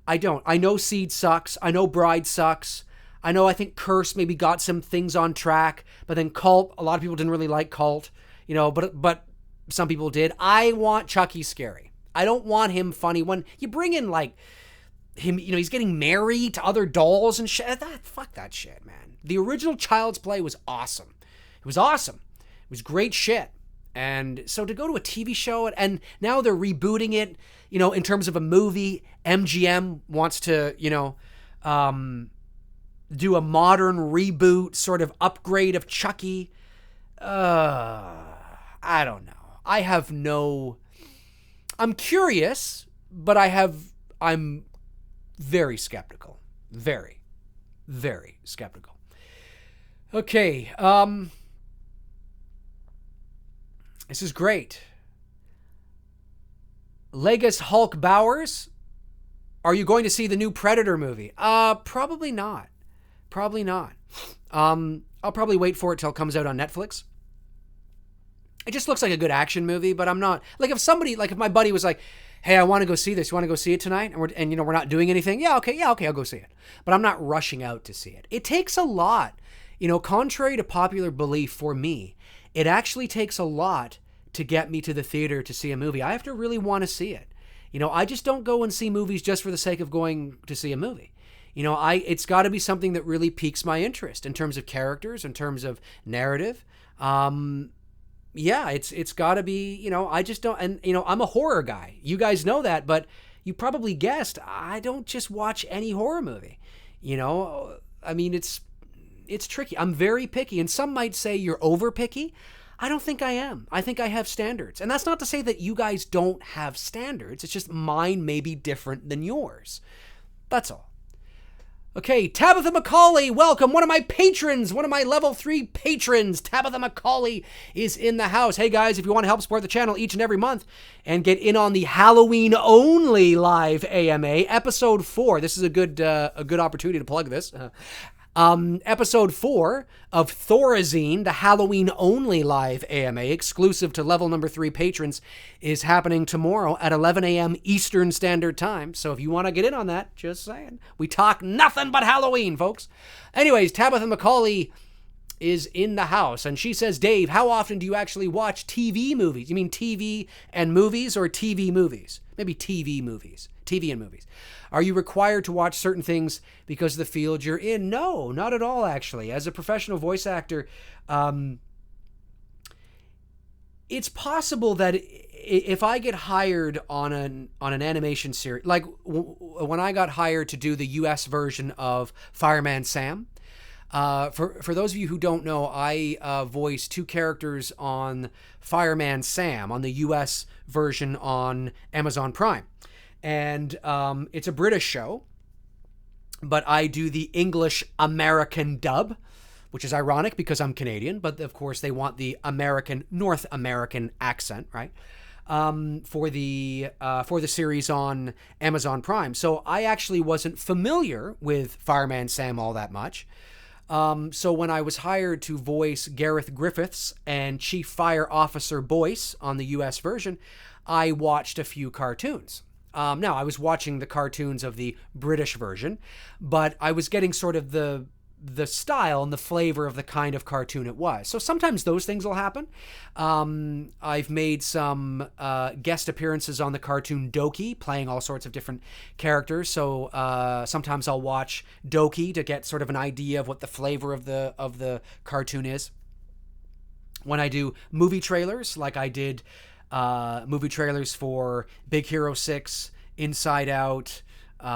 I know Seed sucks. I know Bride sucks. I think Curse maybe got some things on track, but then Cult, a lot of people didn't really like Cult, but some people did. I want Chucky scary. I don't want him funny. When you bring in like him, he's getting married to other dolls and shit. Fuck that shit, man. The original Child's Play was awesome. It was awesome. It was great shit. And so to go to a TV show and now they're rebooting it, in terms of a movie, MGM wants to, do a modern reboot, sort of upgrade of Chucky. I don't know. I'm curious, but I'm very skeptical. Very, very skeptical. Okay, this is great. Legis Hulk Bowers, are you going to see the new Predator movie? Probably not. Probably not. I'll probably wait for it till it comes out on Netflix. It just looks like a good action movie, but I'm not like if my buddy was like, "Hey, I want to go see this. You want to go see it tonight?" And we're not doing anything. Yeah, okay, I'll go see it. But I'm not rushing out to see it. It takes a lot, contrary to popular belief for me. It actually takes a lot to get me to the theater to see a movie. I have to really want to see it. I just don't go and see movies just for the sake of going to see a movie. It's got to be something that really piques my interest in terms of characters, in terms of narrative. Yeah, it's got to be, I just don't, and, I'm a horror guy. You guys know that, but you probably guessed, I don't just watch any horror movie. I mean, it's tricky. I'm very picky, and some might say you're over picky. I don't think I am. I think I have standards. And that's not to say that you guys don't have standards. It's just mine may be different than yours. That's all. Okay, Tabitha McCauley, welcome. One of my patrons, one of my level 3 patrons, Tabitha McCauley, is in the house. Hey guys, if you want to help support the channel each and every month and get in on the Halloween only live AMA, episode 4. This is a good opportunity to plug this. Episode 4 of Thorazine, the Halloween only live AMA, exclusive to level number 3 patrons, is happening tomorrow at 11 a.m. Eastern Standard Time. So if you want to get in on that, just saying. We talk nothing but Halloween, folks. Anyways, Tabitha McCauley is in the house, and she says, Dave, how often do you actually watch TV movies? You mean TV and movies or TV movies? Maybe TV movies. TV and movies. Are you required to watch certain things because of the field you're in? No, not at all, actually. As a professional voice actor, it's possible that if I get hired on an animation series, like when I got hired to do the U.S. version of Fireman Sam, for those of you who don't know, I voiced 2 characters on Fireman Sam on the U.S. version on Amazon Prime. And it's a British show, but I do the English American dub, which is ironic because I'm Canadian, but of course they want the North American accent, right? For the series on Amazon Prime. So I actually wasn't familiar with Fireman Sam all that much. So when I was hired to voice Gareth Griffiths and Chief Fire Officer Boyce on the US version, I watched a few cartoons. Now, I was watching the cartoons of the British version, but I was getting sort of the style and the flavor of the kind of cartoon it was. So sometimes those things will happen. I've made some guest appearances on the cartoon Doki, playing all sorts of different characters. So sometimes I'll watch Doki to get sort of an idea of what the flavor of the cartoon is. When I do movie trailers, like I did movie trailers for Big Hero 6, Inside Out, Get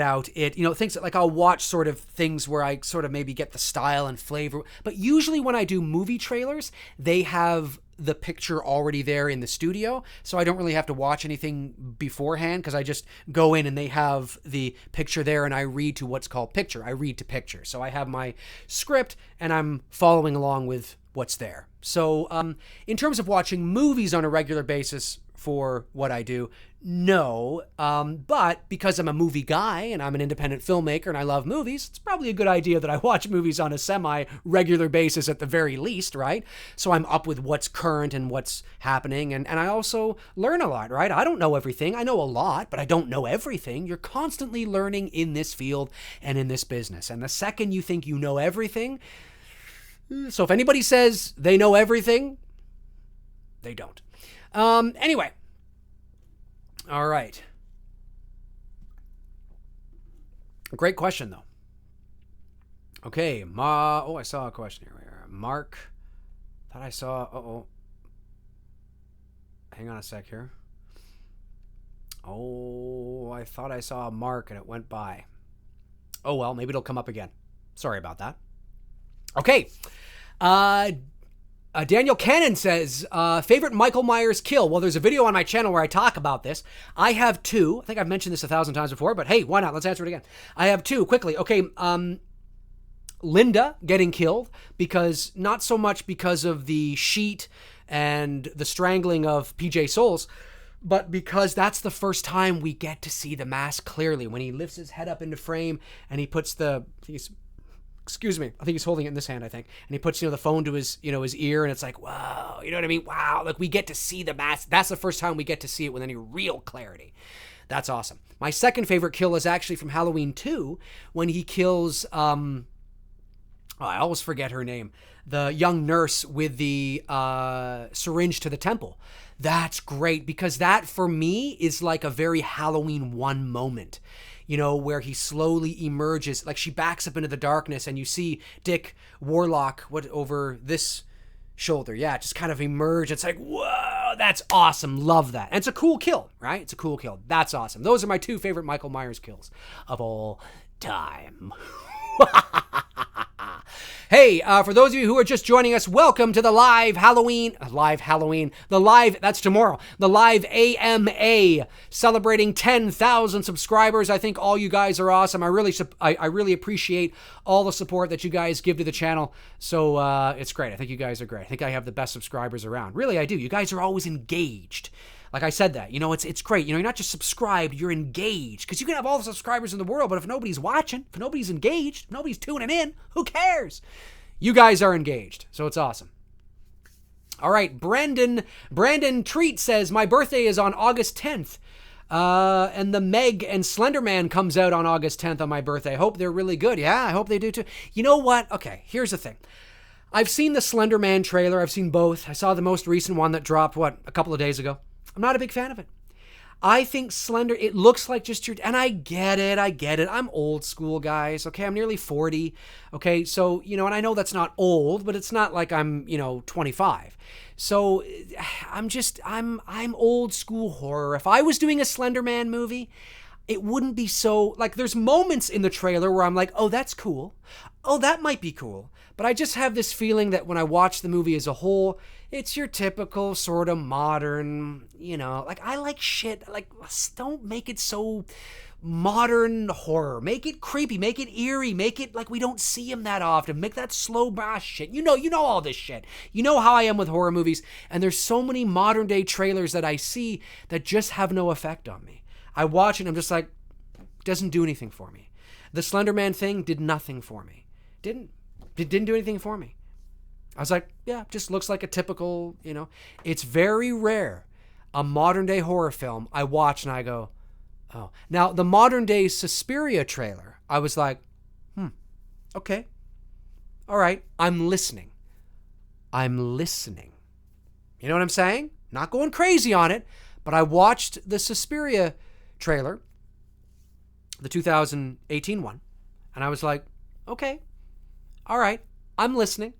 Out, things like I'll watch sort of things where I sort of maybe get the style and flavor. But usually when I do movie trailers, they have the picture already there in the studio, so I don't really have to watch anything beforehand because I just go in and they have the picture there and I read to what's called picture. I read to picture. So I have my script and I'm following along with what's there. So in terms of watching movies on a regular basis for what I do, no. But because I'm a movie guy and I'm an independent filmmaker and I love movies, it's probably a good idea that I watch movies on a semi-regular basis at the very least, right? So I'm up with what's current and what's happening. And I also learn a lot, right? I don't know everything. I know a lot, but I don't know everything. You're constantly learning in this field and in this business. And the second you think you know everything, so if anybody says they know everything, they don't. Anyway. All right. Great question, though. Okay. I saw a question here. Mark. Thought I saw. Hang on a sec here. I thought I saw a mark and it went by. Oh, well, maybe it'll come up again. Sorry about that. Okay. Daniel Cannon says, favorite Michael Myers kill. Well, there's a video on my channel where I talk about this. I have two. I think I've mentioned this 1,000 times before, but hey, why not? Let's answer it again. I have two quickly. Okay. Linda getting killed because not so much because of the sheet and the strangling of PJ Souls, but because that's the first time we get to see the mask clearly when he lifts his head up into frame and he puts excuse me, I think he's holding it in this hand, I think. And he puts, the phone to his, his ear, and it's like, wow, you know what I mean? Wow, like we get to see the mask. That's the first time we get to see it with any real clarity. That's awesome. My second favorite kill is actually from Halloween 2 when he kills, I always forget her name, the young nurse with the syringe to the temple. That's great because that, for me, is like a very Halloween 1 moment. Where he slowly emerges, like she backs up into the darkness and you see Dick Warlock over this shoulder. Yeah, just kind of emerge. It's like, whoa, that's awesome. Love that. And it's a cool kill, right? It's a cool kill. That's awesome. Those are my two favorite Michael Myers kills of all time. Hey, for those of you who are just joining us, welcome to the live that's tomorrow, the live AMA celebrating 10,000 subscribers. I think all you guys are awesome. I really appreciate all the support that you guys give to the channel. So it's great. I think you guys are great. I think I have the best subscribers around. Really, I do. You guys are always engaged. Like I said that, it's great. You're not just subscribed, you're engaged. Because you can have all the subscribers in the world, but if nobody's watching, if nobody's engaged, if nobody's tuning in, who cares? You guys are engaged, so it's awesome. All right, Brandon Treat says, my birthday is on August 10th. And the Meg and Slender Man comes out on August 10th on my birthday. I hope they're really good. Yeah, I hope they do too. You know what? Okay, here's the thing. I've seen the Slender Man trailer. I've seen both. I saw the most recent one that dropped, a couple of days ago. I'm not a big fan of it. I think Slender, it looks like just and I get it. I'm old school, guys. Okay, I'm nearly 40. Okay, so, and I know that's not old, but it's not like I'm, 25. So I'm old school horror. If I was doing a Slender Man movie, it wouldn't be so, there's moments in the trailer where I'm like, oh, that's cool. Oh, that might be cool. But I just have this feeling that when I watch the movie as a whole, it's your typical sort of modern, I like shit. Don't make it so modern horror. Make it creepy. Make it eerie. Make it like we don't see him that often. Make that slow brass shit. You know all this shit. You know how I am with horror movies. And there's so many modern day trailers that I see that just have no effect on me. I watch it and I'm just like, doesn't do anything for me. The Slender Man thing did nothing for me. Didn't do anything for me. I was like, yeah, just looks like a typical, It's very rare, a modern day horror film I watch and I go, oh. Now, the modern day Suspiria trailer, I was like, okay. All right, I'm listening. You know what I'm saying? Not going crazy on it, but I watched the Suspiria trailer, the 2018 one, and I was like, okay, all right, I'm listening.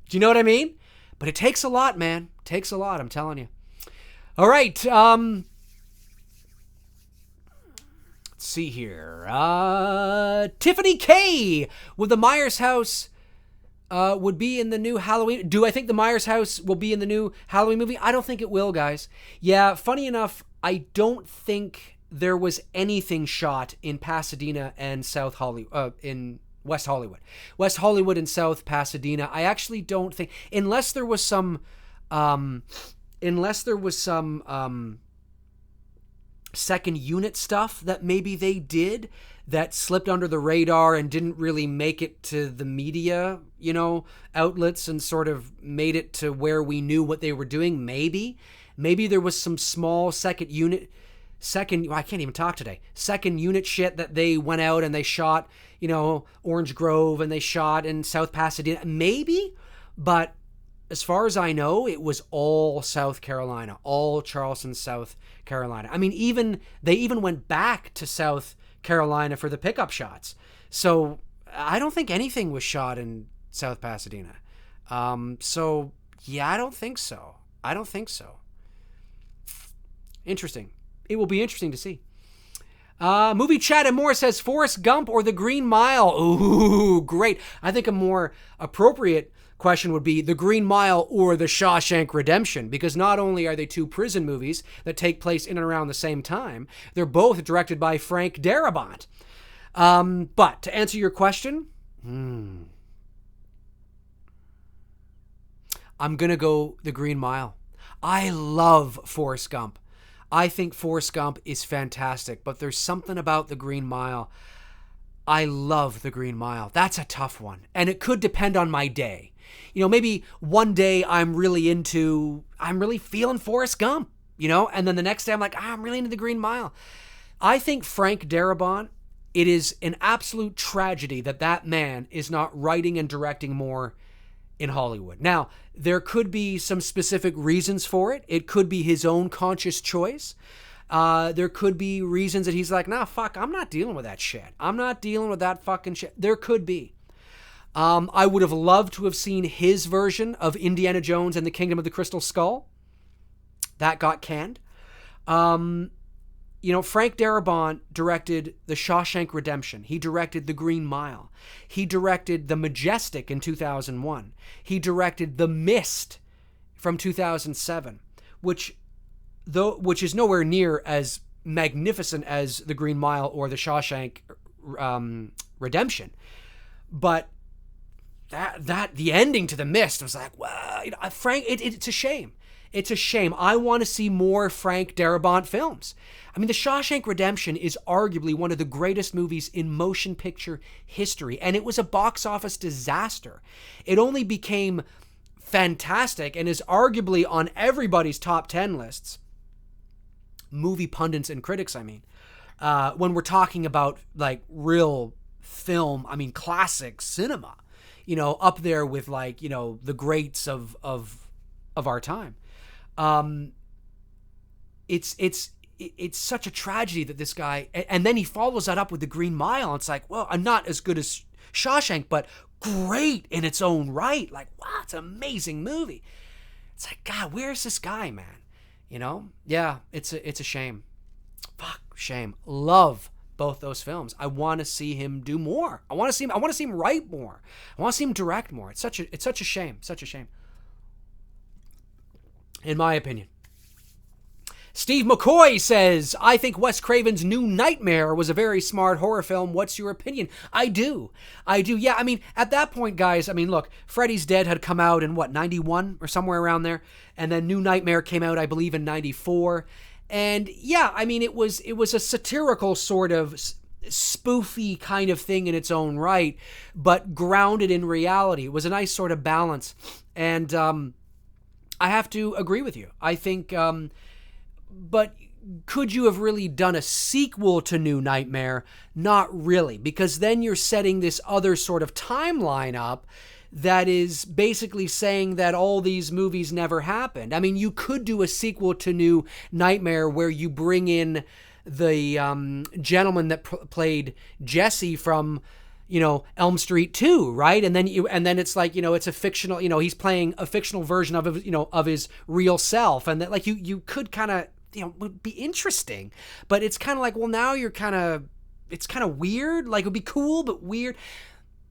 Do you know what I mean? But it takes a lot, man. It takes a lot, I'm telling you. All right, let's see here. Tiffany K with the Myers house would be in the new Halloween. Do I think the Myers house will be in the new Halloween movie? I don't think it will, guys. Yeah, funny enough, I don't think there was anything shot in Pasadena and South Hollywood, in West Hollywood. West Hollywood and South Pasadena. I actually don't think, unless there was some second unit stuff that maybe they did that slipped under the radar and didn't really make it to the media, outlets, and sort of made it to where we knew what they were doing. Maybe there was some small second unit shit that they went out and they shot, Orange Grove, and they shot in South Pasadena. Maybe, but as far as I know, it was all South Carolina, all Charleston, South Carolina. I mean, they even went back to South Carolina for the pickup shots. So I don't think anything was shot in South Pasadena. So yeah, I don't think so. Interesting. It will be interesting to see. Movie Chat and More says Forrest Gump or The Green Mile. Ooh, great. I think a more appropriate question would be The Green Mile or The Shawshank Redemption, because not only are they two prison movies that take place in and around the same time, they're both directed by Frank Darabont. But to answer your question, I'm going to go The Green Mile. I love Forrest Gump. I think Forrest Gump is fantastic, but there's something about The Green Mile. I love The Green Mile. That's a tough one, and it could depend on my day. Maybe one day I'm really feeling Forrest Gump, and then the next day I'm like, I'm really into The Green Mile. I think Frank Darabont, it is an absolute tragedy that man is not writing and directing more in Hollywood. Now, there could be some specific reasons for it. It could be his own conscious choice. There could be reasons that he's like, nah, fuck, I'm not dealing with that shit. I'm not dealing with that fucking shit. There could be. I would have loved to have seen his version of Indiana Jones and the Kingdom of the Crystal Skull. That got canned. Frank Darabont directed The Shawshank Redemption. He directed The Green Mile. He directed The Majestic in 2001. He directed The Mist from 2007, which is nowhere near as magnificent as The Green Mile or The Shawshank Redemption. But the ending to The Mist was like, wow, Frank, it's a shame. It's a shame. I want to see more Frank Darabont films. I mean, The Shawshank Redemption is arguably one of the greatest movies in motion picture history, and it was a box office disaster. It only became fantastic and is arguably on everybody's top 10 lists. Movie pundits and critics, I mean. When we're talking about, like, real film, I mean, classic cinema. Up there with, like, the greats of our time. It's such a tragedy that this guy, and then he follows that up with The Green Mile. It's like, well, I'm not as good as Shawshank, but great in its own right. Like, wow, it's an amazing movie. It's like, God, where's this guy, man? Yeah, it's a shame. Fuck, shame. Love both those films. I want to see him do more. I want to see him write more. I want to see him direct more. It's such a shame. Such a shame. In my opinion. Steve McCoy says, I think Wes Craven's New Nightmare was a very smart horror film. What's your opinion? I do. Yeah, I mean, at that point, guys, I mean, look, Freddy's Dead had come out in 91 or somewhere around there. And then New Nightmare came out, I believe, in 94. And yeah, I mean, it was a satirical sort of spoofy kind of thing in its own right, but grounded in reality. It was a nice sort of balance. And I have to agree with you. I think, but could you have really done a sequel to New Nightmare? Not really, because then you're setting this other sort of timeline up that is basically saying that all these movies never happened. I mean, you could do a sequel to New Nightmare where you bring in the gentleman that played Jesse from, Elm Street 2, right? And then it's like, it's a fictional, he's playing a fictional version of, of his real self. And that, like, you could kind of, would be interesting, but it's kind of like, well, now it's kind of weird. Like, it would be cool, but weird.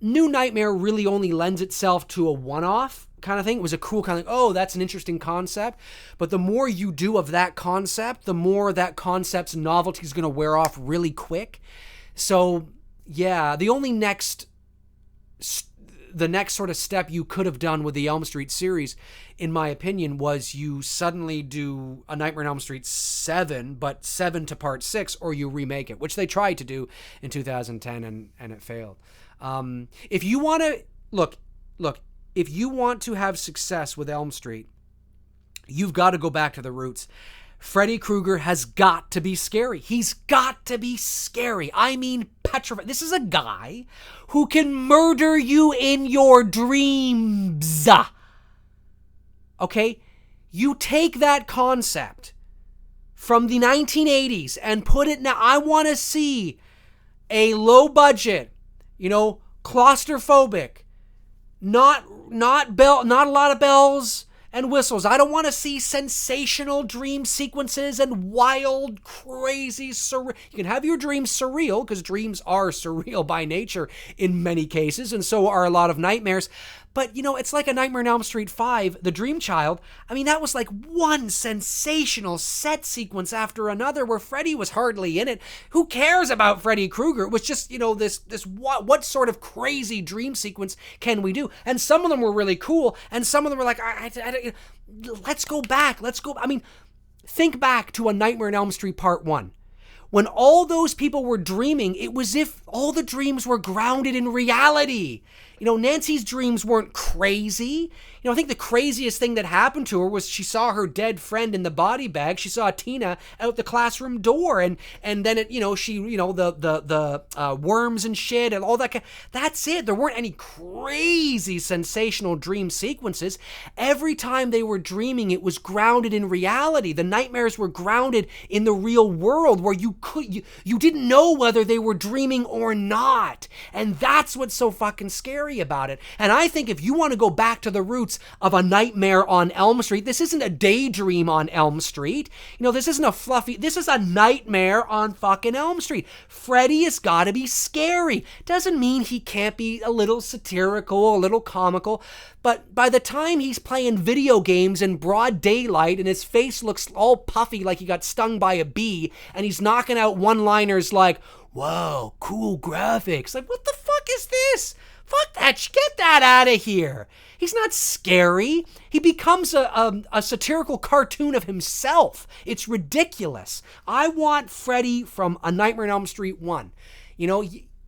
New Nightmare really only lends itself to a one-off kind of thing. It was a cool kind of, oh, that's an interesting concept. But the more you do of that concept, the more that concept's novelty is going to wear off really quick. So, yeah, the next sort of step you could have done with the Elm Street series, in my opinion, was you suddenly do a Nightmare on Elm Street 7, but 7 to part 6, or you remake it, which they tried to do in 2010 and it failed. If you want to, look, if you want to have success with Elm Street, you've got to go back to the roots. Freddy Krueger has got to be scary. He's got to be scary. I mean, petrified. This is a guy who can murder you in your dreams. Okay? You take that concept from the 1980s and put it now. I want to see a low budget, claustrophobic, not a lot of bells and whistles. I don't want to see sensational dream sequences and wild, crazy, surreal. You can have your dreams surreal, because dreams are surreal by nature in many cases, and so are a lot of nightmares. But, it's like a Nightmare on Elm Street 5, The Dream Child. I mean, that was like one sensational set sequence after another where Freddy was hardly in it. Who cares about Freddy Krueger? It was just, this what sort of crazy dream sequence can we do? And some of them were really cool, and some of them were like, let's go back. I mean, think back to a Nightmare on Elm Street Part 1. When all those people were dreaming, it was as if all the dreams were grounded in reality. Nancy's dreams weren't crazy. I think the craziest thing that happened to her was she saw her dead friend in the body bag. She saw Tina out the classroom door, and then the worms and shit and all that. That's it. There weren't any crazy sensational dream sequences. Every time they were dreaming, it was grounded in reality. The nightmares were grounded in the real world, where you didn't know whether they were dreaming or not. And that's what's so fucking scary about it. And I think if you want to go back to the roots of a Nightmare on Elm Street, this isn't a daydream on Elm Street. This isn't a fluffy, this is a nightmare on fucking Elm Street. Freddy has got to be scary. Doesn't mean he can't be a little satirical, a little comical, but by the time he's playing video games in broad daylight and his face looks all puffy like he got stung by a bee, and he's knocking out one-liners like, "Whoa, cool graphics." Like, what the fuck is this? Fuck that. Get that out of here. He's not scary. He becomes a satirical cartoon of himself. It's ridiculous. I want Freddy from A Nightmare on Elm Street 1.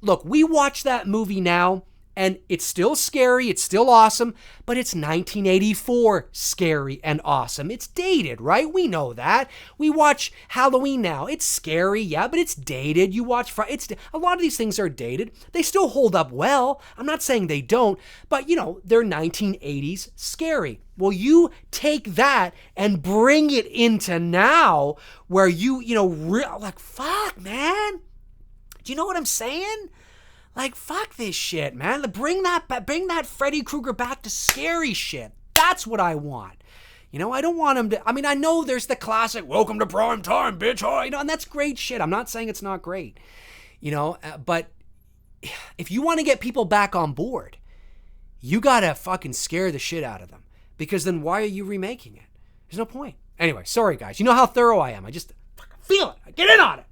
Look, we watch that movie now, and it's still scary, it's still awesome, but it's 1984 scary and awesome. It's dated, right? We know that. We watch Halloween now. It's scary, yeah, but it's dated. You watch a lot of these things are dated. They still hold up well. I'm not saying they don't, but they're 1980s scary. Well, you take that and bring it into now, where like, fuck, man. Do you know what I'm saying? Like, fuck this shit, man. Bring that Freddy Krueger back to scary shit. That's what I want. I don't want him to, I know there's the classic, "Welcome to prime time, bitch." And that's great shit. I'm not saying it's not great. But if you want to get people back on board, you gotta fucking scare the shit out of them. Because then why are you remaking it? There's no point. Anyway, sorry guys. You know how thorough I am. I just fucking feel it. I get in on it.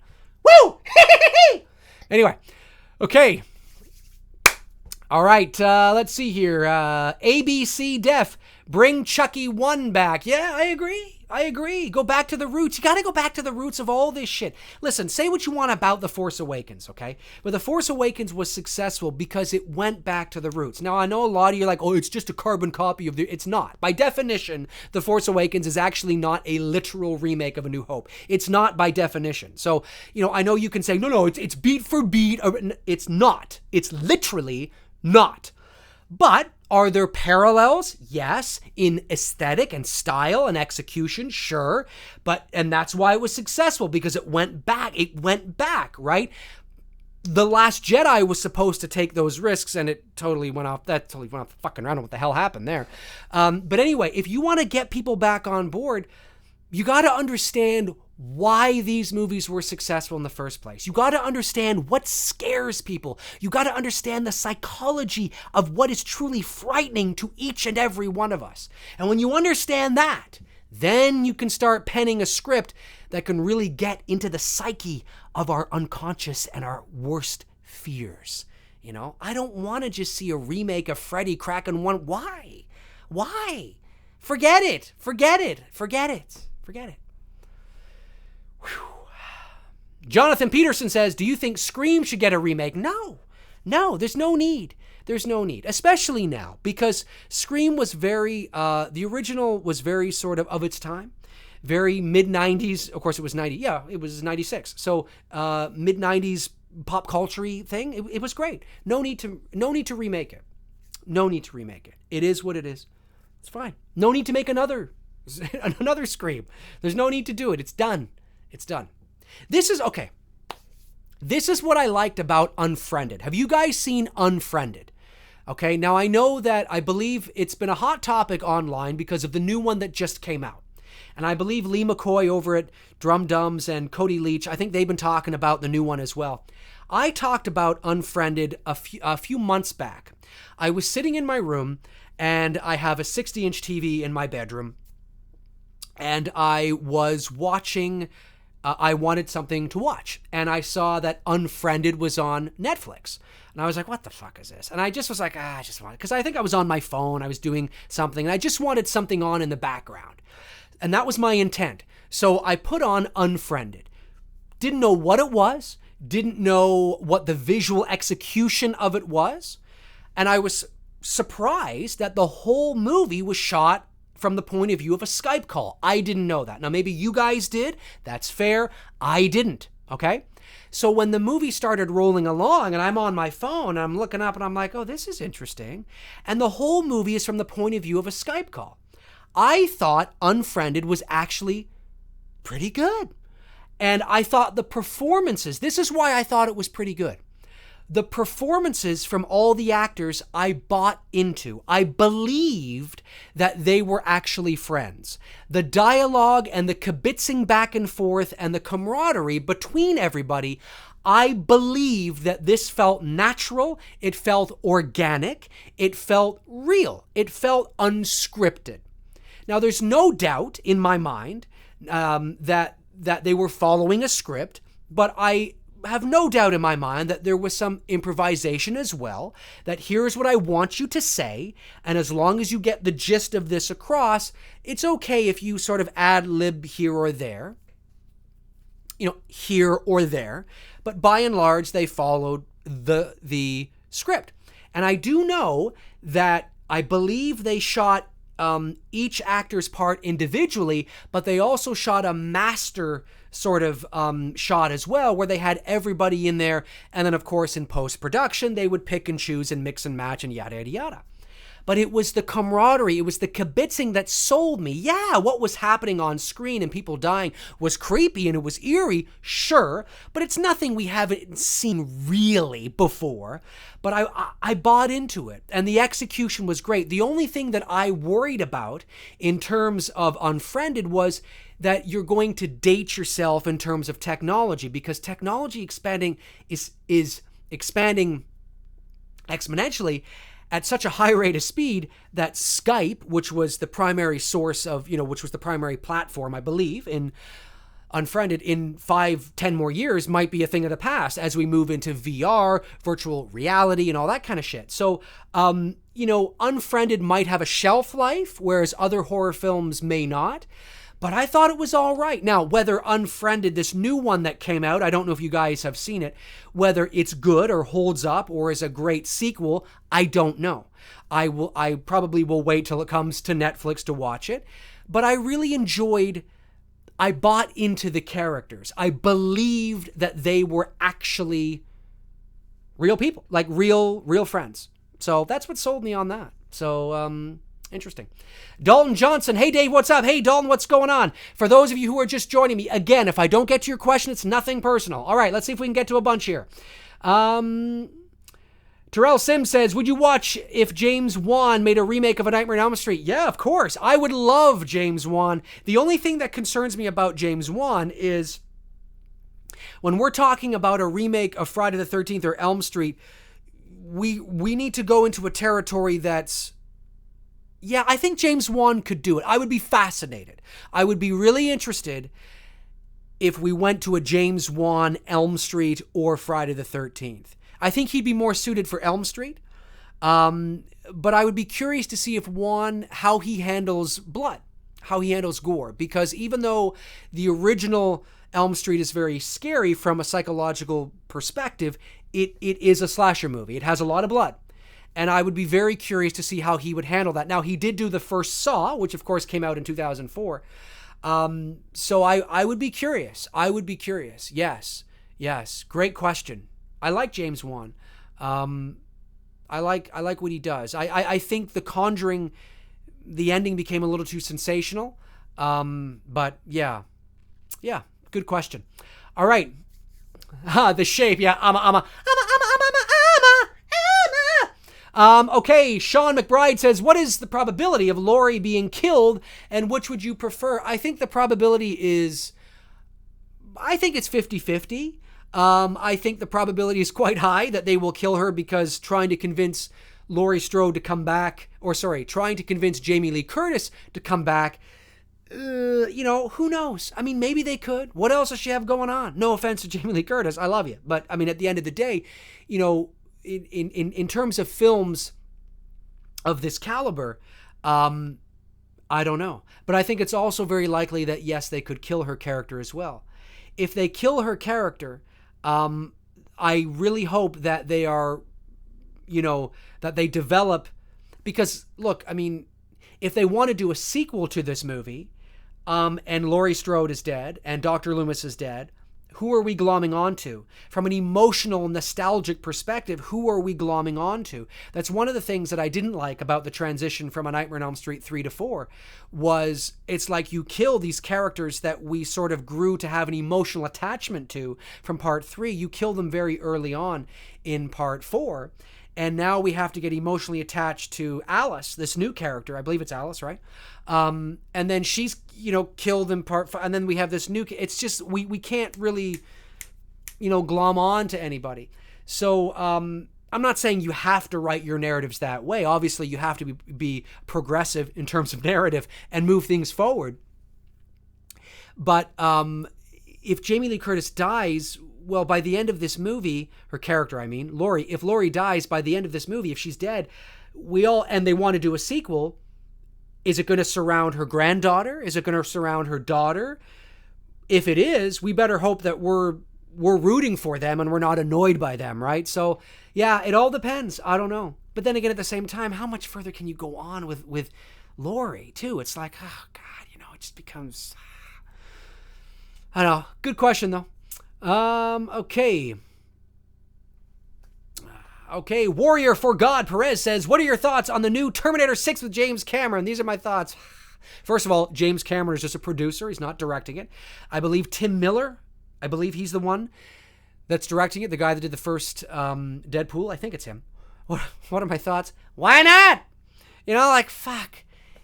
Woo! Anyway, okay. All right, let's see here. ABC Def, bring Chucky 1 back. Yeah, I agree. Go back to the roots. You got to go back to the roots of all this shit. Listen, say what you want about The Force Awakens, okay? But The Force Awakens was successful because it went back to the roots. Now, I know a lot of you are like, "Oh, it's just a carbon copy of the..." It's not. By definition, The Force Awakens is actually not a literal remake of A New Hope. It's not by definition. So, I know you can say, no, it's beat for beat. It's not. It's literally not. But are there parallels? Yes. In aesthetic and style and execution, sure. And that's why it was successful, because it went back. Right? The Last Jedi was supposed to take those risks, and it totally went off. That totally went off the fucking round. What the hell happened there? But anyway, if you want to get people back on board, you got to understand why these movies were successful in the first place. You got to understand what scares people. You got to understand the psychology of what is truly frightening to each and every one of us. And when you understand that, then you can start penning a script that can really get into the psyche of our unconscious and our worst fears. You know, I don't want to just see a remake of Freddy cracking one. Why? Forget it. Whew. Jonathan Peterson says, do you think Scream should get a remake? No, there's no need. Especially now, because Scream was very, the original was very sort of its time, very mid-90s. Of course, it was 90. Yeah, it was 96. So mid-90s pop culture-y thing. It was great. No need to remake it. It is what it is. It's fine. No need to make another Scream. There's no need to do it. It's done. This is what I liked about Unfriended. Have you guys seen Unfriended? Okay, now I know that I believe it's been a hot topic online because of the new one that just came out. And I believe Lee McCoy over at Drum Dums and Cody Leach, I think they've been talking about the new one as well. I talked about Unfriended a few months back. I was sitting in my room and I have a 60-inch TV in my bedroom. And I was watching, I wanted something to watch. And I saw that Unfriended was on Netflix. And I was like, what the fuck is this? And I just was like, I just want it. Because I think I was on my phone, I was doing something, and I just wanted something on in the background. And that was my intent. So I put on Unfriended. Didn't know what it was. Didn't know what the visual execution of it was. And I was surprised that the whole movie was shot from the point of view of a Skype call. I didn't know that. Now, maybe you guys did. That's fair. I didn't. Okay? So when the movie started rolling along and I'm on my phone and I'm looking up and I'm like, oh, this is interesting. And the whole movie is from the point of view of a Skype call. I thought Unfriended was actually pretty good. And I thought the performances, this is why I thought it was pretty good. The performances from all the actors I bought into. I believed that they were actually friends. The dialogue and the kibitzing back and forth and the camaraderie between everybody, I believed that this felt natural, it felt organic, it felt real, it felt unscripted. Now, there's no doubt in my mind that they were following a script, but I have no doubt in my mind that there was some improvisation as well, that here's what I want you to say, and as long as you get the gist of this across, it's okay if you sort of ad-lib here or there, but by and large, they followed the script. And I do know that I believe they shot each actor's part individually, but they also shot a master sort of shot as well, where they had everybody in there, and then of course in post-production they would pick and choose and mix and match and yada yada yada. But it was the camaraderie, it was the kibitzing that sold me. Yeah, what was happening on screen and people dying was creepy and it was eerie, sure, but it's nothing we haven't seen really before. But I bought into it, and the execution was great. The only thing that I worried about in terms of Unfriended was that you're going to date yourself in terms of technology, because technology expanding is expanding exponentially at such a high rate of speed that Skype, which was the primary source of, which was the primary platform, I believe, in Unfriended, in 5-10 more years might be a thing of the past as we move into VR, virtual reality, and all that kind of shit. So, Unfriended might have a shelf life, whereas other horror films may not. But I thought it was all right. Now, whether Unfriended, this new one that came out, I don't know if you guys have seen it, whether it's good or holds up or is a great sequel, I don't know. I probably will wait till it comes to Netflix to watch it. But I really I bought into the characters. I believed that they were actually real people, like real friends. So that's what sold me on that. So, interesting. Dalton Johnson. Hey, Dave, what's up? Hey, Dalton, what's going on? For those of you who are just joining me, again, if I don't get to your question, it's nothing personal. All right, let's see if we can get to a bunch here. Tom Terrell Sims says, would you watch if James Wan made a remake of A Nightmare on Elm Street? Yeah, of course. I would love James Wan. The only thing that concerns me about James Wan is when we're talking about a remake of Friday the 13th or Elm Street, we need to go into a territory that's, yeah, I think James Wan could do it. I would be fascinated. I would be really interested if we went to a James Wan Elm Street or Friday the 13th. I think he'd be more suited for Elm Street. But I would be curious to see if Wan, how he handles blood, how he handles gore. Because even though the original Elm Street is very scary from a psychological perspective, it is a slasher movie. It has a lot of blood. And I would be very curious to see how he would handle that. Now, he did do the first Saw, which of course came out in 2004. So I would be curious. I would be curious. Yes. Great question. I like James Wan. I like what he does. I think The Conjuring, the ending became a little too sensational. But yeah, good question. All right. The Shape. Yeah, okay, Sean McBride says, what is the probability of Laurie being killed, and which would you prefer? I think the probability is, I think it's 50-50. I think the probability is quite high that they will kill her because trying to convince Laurie Strode to come back, trying to convince Jamie Lee Curtis to come back, who knows? I mean, maybe they could. What else does she have going on? No offense to Jamie Lee Curtis. I love you. But, I mean, at the end of the day, in terms of films of this caliber, I don't know. But I think it's also very likely that, yes, they could kill her character as well. If they kill her character, I really hope that they are, that they develop, because, look, I mean, if they want to do a sequel to this movie, and Laurie Strode is dead, and Dr. Loomis is dead, who are we glomming onto? From an emotional, nostalgic perspective, who are we glomming onto? That's one of the things that I didn't like about the transition from A Nightmare on Elm Street 3 to 4, was it's like you kill these characters that we sort of grew to have an emotional attachment to from part 3. You kill them very early on in part 4. And now we have to get emotionally attached to Alice, this new character. I believe it's Alice, right? And then she's, killed in part 5. And then we have this new... It's just, we can't really, glom on to anybody. So I'm not saying you have to write your narratives that way. Obviously, you have to be progressive in terms of narrative and move things forward. But if Jamie Lee Curtis dies... Well, by the end of this movie, her character, Laurie, if Laurie dies by the end of this movie, if she's dead, and they want to do a sequel, is it going to surround her granddaughter? Is it going to surround her daughter? If it is, we better hope that we're rooting for them and we're not annoyed by them, right? So, yeah, it all depends. I don't know. But then again, at the same time, how much further can you go on with Laurie, too? It's like, oh, God, it just becomes... I don't know. Good question, though. Okay, Warrior for God Perez says, what are your thoughts on the new Terminator 6 with James Cameron? These are my thoughts. First of all, James Cameron is just a producer. He's not directing it. I believe Tim Miller, he's the one that's directing it, the guy that did the first Deadpool. I think it's him. What are my thoughts? Why not? Fuck.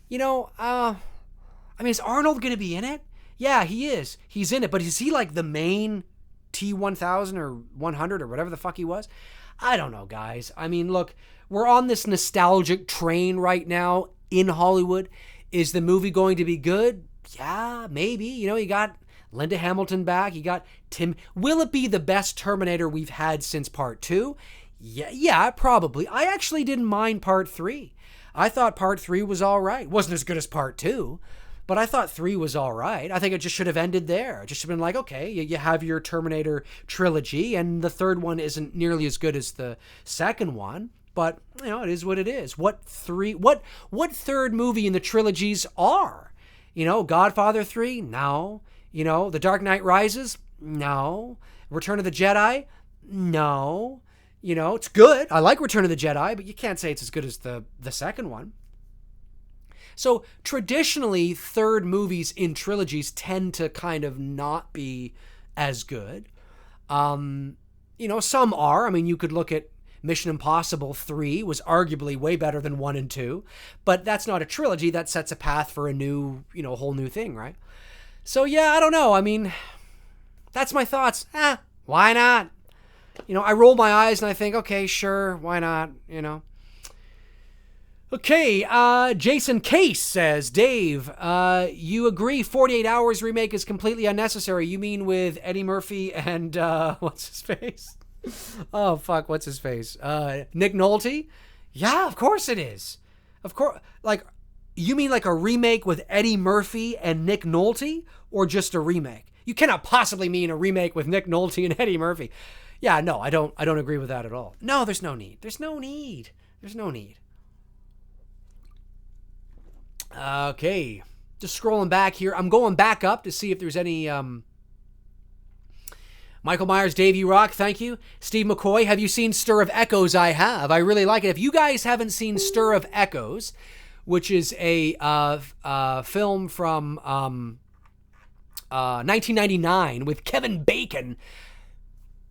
Is Arnold going to be in it? Yeah, he is. He's in it, but is he like the main T-1000 or 100 or whatever the fuck he was? I don't know, guys. Look, we're on this nostalgic train right now in Hollywood. Is the movie going to be good? Yeah, maybe. You got Linda Hamilton back. You got Tim. Will it be the best Terminator we've had since part 2? Yeah, probably. I actually didn't mind part 3. I thought part 3 was all right. Wasn't as good as part 2. But I thought 3 was all right. I think it just should have ended there. It just should have been like, okay, you have your Terminator trilogy, and the third one isn't nearly as good as the second one. But, it is what it is. What third movie in the trilogies are? Godfather 3? No. The Dark Knight Rises? No. Return of the Jedi? No. It's good. I like Return of the Jedi, but you can't say it's as good as the second one. So traditionally, third movies in trilogies tend to kind of not be as good. Some are. You could look at Mission Impossible 3 was arguably way better than 1 and 2, but that's not a trilogy. That sets a path for a new, whole new thing, right? So yeah, I don't know. I mean, that's my thoughts. Why not? I roll my eyes and I think, okay, sure, why not, Okay, Jason Case says, Dave, you agree 48 Hours remake is completely unnecessary. You mean with Eddie Murphy and, what's his face? Oh, fuck, what's his face? Nick Nolte? Yeah, of course it is. Of course, you mean like a remake with Eddie Murphy and Nick Nolte? Or just a remake? You cannot possibly mean a remake with Nick Nolte and Eddie Murphy. Yeah, no, I don't agree with that at all. No, there's no need. There's no need. Okay, just scrolling back here. I'm going back up to see if there's any, Michael Myers, Dave, you rock, thank you. Steve McCoy, have you seen Stir of Echoes? I have. I really like it. If you guys haven't seen Stir of Echoes, which is a film from 1999 with Kevin Bacon,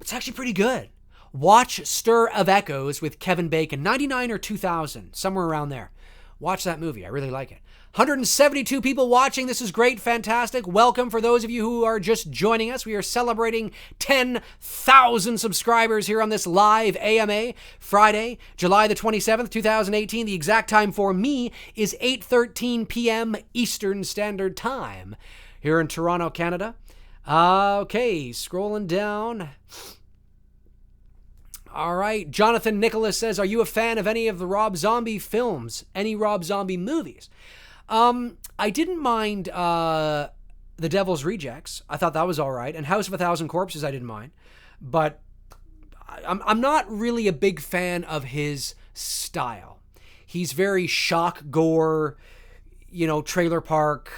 it's actually pretty good. Watch Stir of Echoes with Kevin Bacon, 99 or 2000, somewhere around there. Watch that movie. I really like it. 172 people watching. This is great. Fantastic. Welcome for those of you who are just joining us. We are celebrating 10,000 subscribers here on this live AMA Friday, July the 27th, 2018. The exact time for me is 8:13 p.m. Eastern Standard Time here in Toronto, Canada. Okay, scrolling down. All right. Jonathan Nicholas says, are you a fan of any of the Rob Zombie films? Any Rob Zombie movies? I didn't mind The Devil's Rejects. I thought that was all right. And House of a Thousand Corpses I didn't mind. But I'm not really a big fan of his style. He's very shock, gore, trailer park.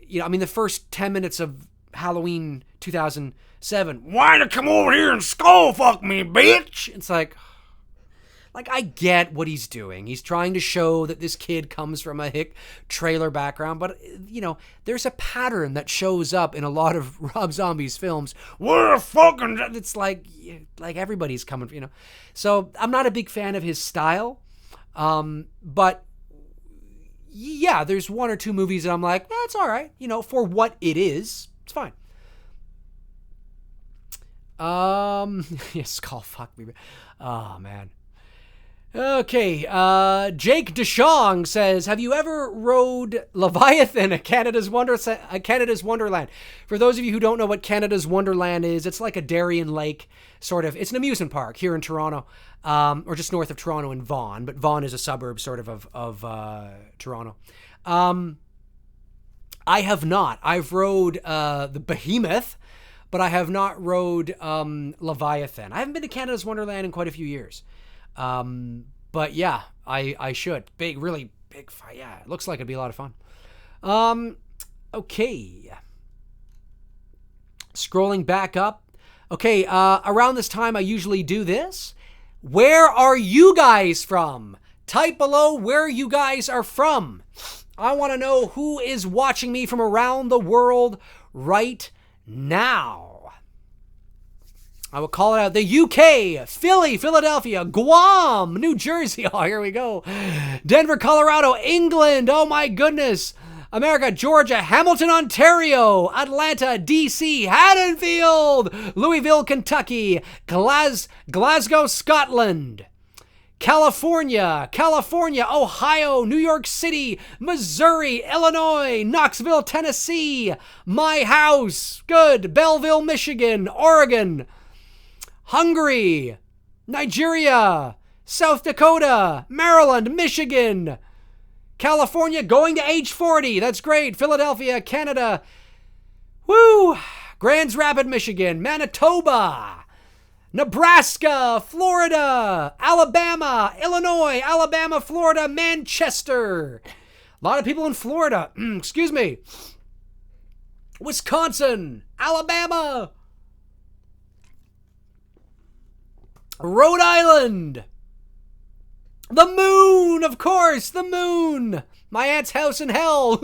The first 10 minutes of Halloween 2007, why to come over here and skull fuck me, bitch? It's like I get what he's doing. He's trying to show that this kid comes from a hick trailer background, but there's a pattern that shows up in a lot of Rob Zombie's films. We're fucking. It's like everybody's coming. So I'm not a big fan of his style, but yeah, there's one or two movies that I'm like, that's all right. For what it is, it's fine. Yes, call fuck me. Oh man. Okay, Jake DeShong says, have you ever rode Leviathan at Canada's Wonderland? For those of you who don't know what Canada's Wonderland is, it's like a Darien Lake sort of. It's an amusement park here in Toronto, or just north of Toronto in Vaughan, but Vaughan is a suburb sort of Toronto. I have not. I've rode the Behemoth, but I have not rode Leviathan. I haven't been to Canada's Wonderland in quite a few years. But yeah, I should. Really big fight. Yeah, it looks like it'd be a lot of fun. Okay. Scrolling back up. Okay, around this time I usually do this. Where are you guys from? Type below where you guys are from. I want to know who is watching me from around the world right now. I will call it out. The UK, Philly, Philadelphia, Guam, New Jersey. Oh, here we go. Denver, Colorado, England. Oh, my goodness. America, Georgia, Hamilton, Ontario, Atlanta, DC, Haddonfield, Louisville, Kentucky, Glasgow, Scotland, California, Ohio, New York City, Missouri, Illinois, Knoxville, Tennessee, my house, good, Belleville, Michigan, Oregon, Hungary, Nigeria, South Dakota, Maryland, Michigan, California, going to age 40. That's great. Philadelphia, Canada. Woo! Grand Rapids, Michigan, Manitoba, Nebraska, Florida, Alabama, Illinois, Alabama, Florida, Manchester. A lot of people in Florida. Excuse me. Wisconsin, Alabama, Rhode Island. The moon, of course, the moon. My aunt's house in hell.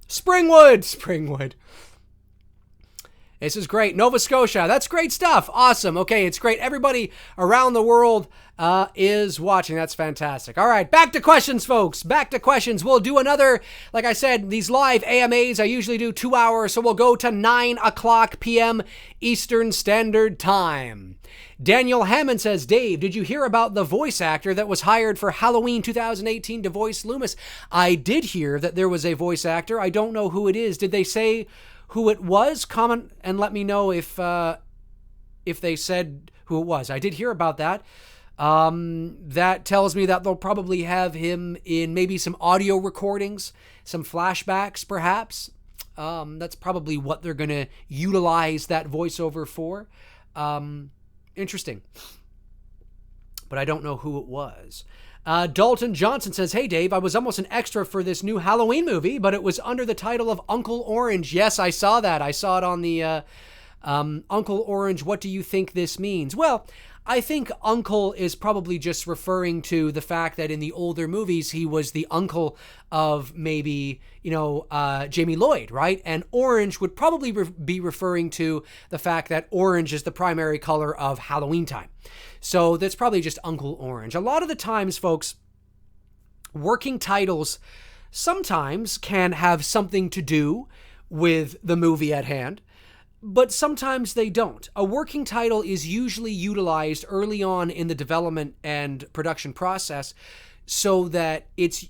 Springwood. This is great. Nova Scotia. That's great stuff. Awesome. Okay, it's great. Everybody around the world is watching. That's fantastic. All right, back to questions, folks. Back to questions. We'll do another, like I said, these live AMAs, I usually do 2 hours, so we'll go to 9 o'clock p.m. Eastern Standard Time. Daniel Hammond says, Dave, did you hear about the voice actor that was hired for Halloween 2018 to voice Loomis? I did hear that there was a voice actor. I don't know who it is. Did they say who it was? Comment and let me know if they said who it was. I did hear about that. That tells me that they'll probably have him in maybe some audio recordings, some flashbacks perhaps. That's probably what they're going to utilize that voiceover for. Interesting. But I don't know who it was. Dalton Johnson says, hey, Dave, I was almost an extra for this new Halloween movie, but it was under the title of Uncle Orange. Yes, I saw that. I saw it on the Uncle Orange. What do you think this means? Well, I think uncle is probably just referring to the fact that in the older movies, he was the uncle of maybe, Jamie Lloyd, right? And orange would probably be referring to the fact that orange is the primary color of Halloween time. So that's probably just Uncle Orange. A lot of the times, folks, working titles sometimes can have something to do with the movie at hand, but sometimes they don't. A working title is usually utilized early on in the development and production process so that it's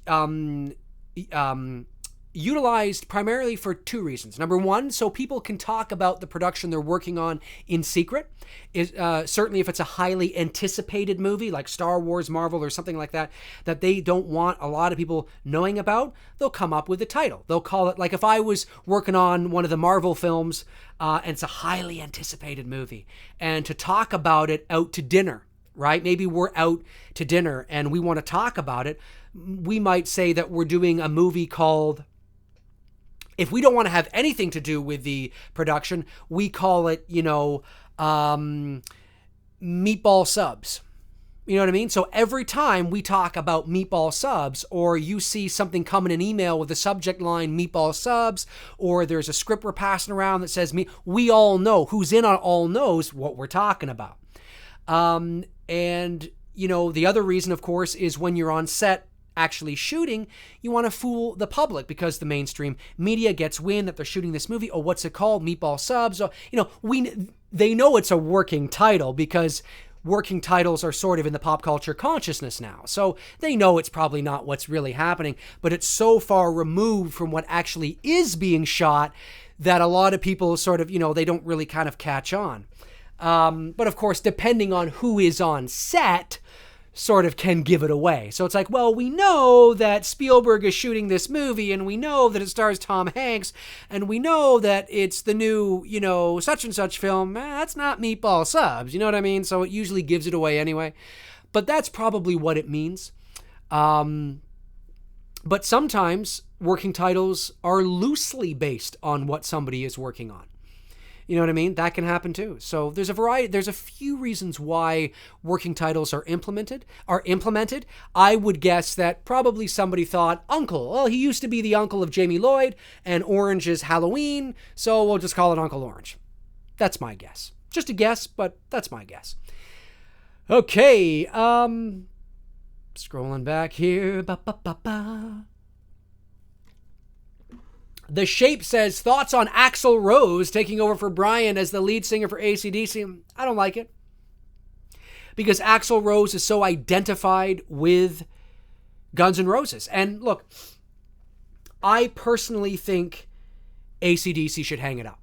utilized primarily for two reasons. Number one, so people can talk about the production they're working on in secret. Certainly if it's a highly anticipated movie like Star Wars, Marvel, or something like that, that they don't want a lot of people knowing about, they'll come up with a title. They'll call it, like if I was working on one of the Marvel films and it's a highly anticipated movie, and to talk about it out to dinner, right? Maybe we're out to dinner and we want to talk about it. We might say that we're doing a movie called, if we don't want to have anything to do with the production, we call it, Meatball Subs. You know what I mean? So every time we talk about Meatball Subs, or you see something come in an email with the subject line Meatball Subs, or there's a script we're passing around that says we all know, who's in on all knows what we're talking about. And, the other reason, of course, is when you're on set actually shooting, you want to fool the public because the mainstream media gets wind that they're shooting this movie. Oh, what's it called? Meatball Subs. Or, they know it's a working title because working titles are sort of in the pop culture consciousness now. So they know it's probably not what's really happening, but it's so far removed from what actually is being shot that a lot of people sort of, they don't really kind of catch on. But of course, depending on who is on set, sort of can give it away. So it's like, well, we know that Spielberg is shooting this movie, and we know that it stars Tom Hanks, and we know that it's the new, such and such film. That's not Meatball Subs. You know what I mean? So it usually gives it away anyway. But that's probably what it means. But sometimes working titles are loosely based on what somebody is working on. You know what I mean? That can happen too. So there's a few reasons why working titles are implemented. I would guess that probably somebody thought, Uncle, well, he used to be the uncle of Jamie Lloyd, and Orange is Halloween, so we'll just call it Uncle Orange. That's my guess. Just a guess, but that's my guess. Okay, scrolling back here. The Shape says, thoughts on Axl Rose taking over for Brian as the lead singer for AC/DC? I don't like it. Because Axl Rose is so identified with Guns N' Roses. And look, I personally think AC/DC should hang it up.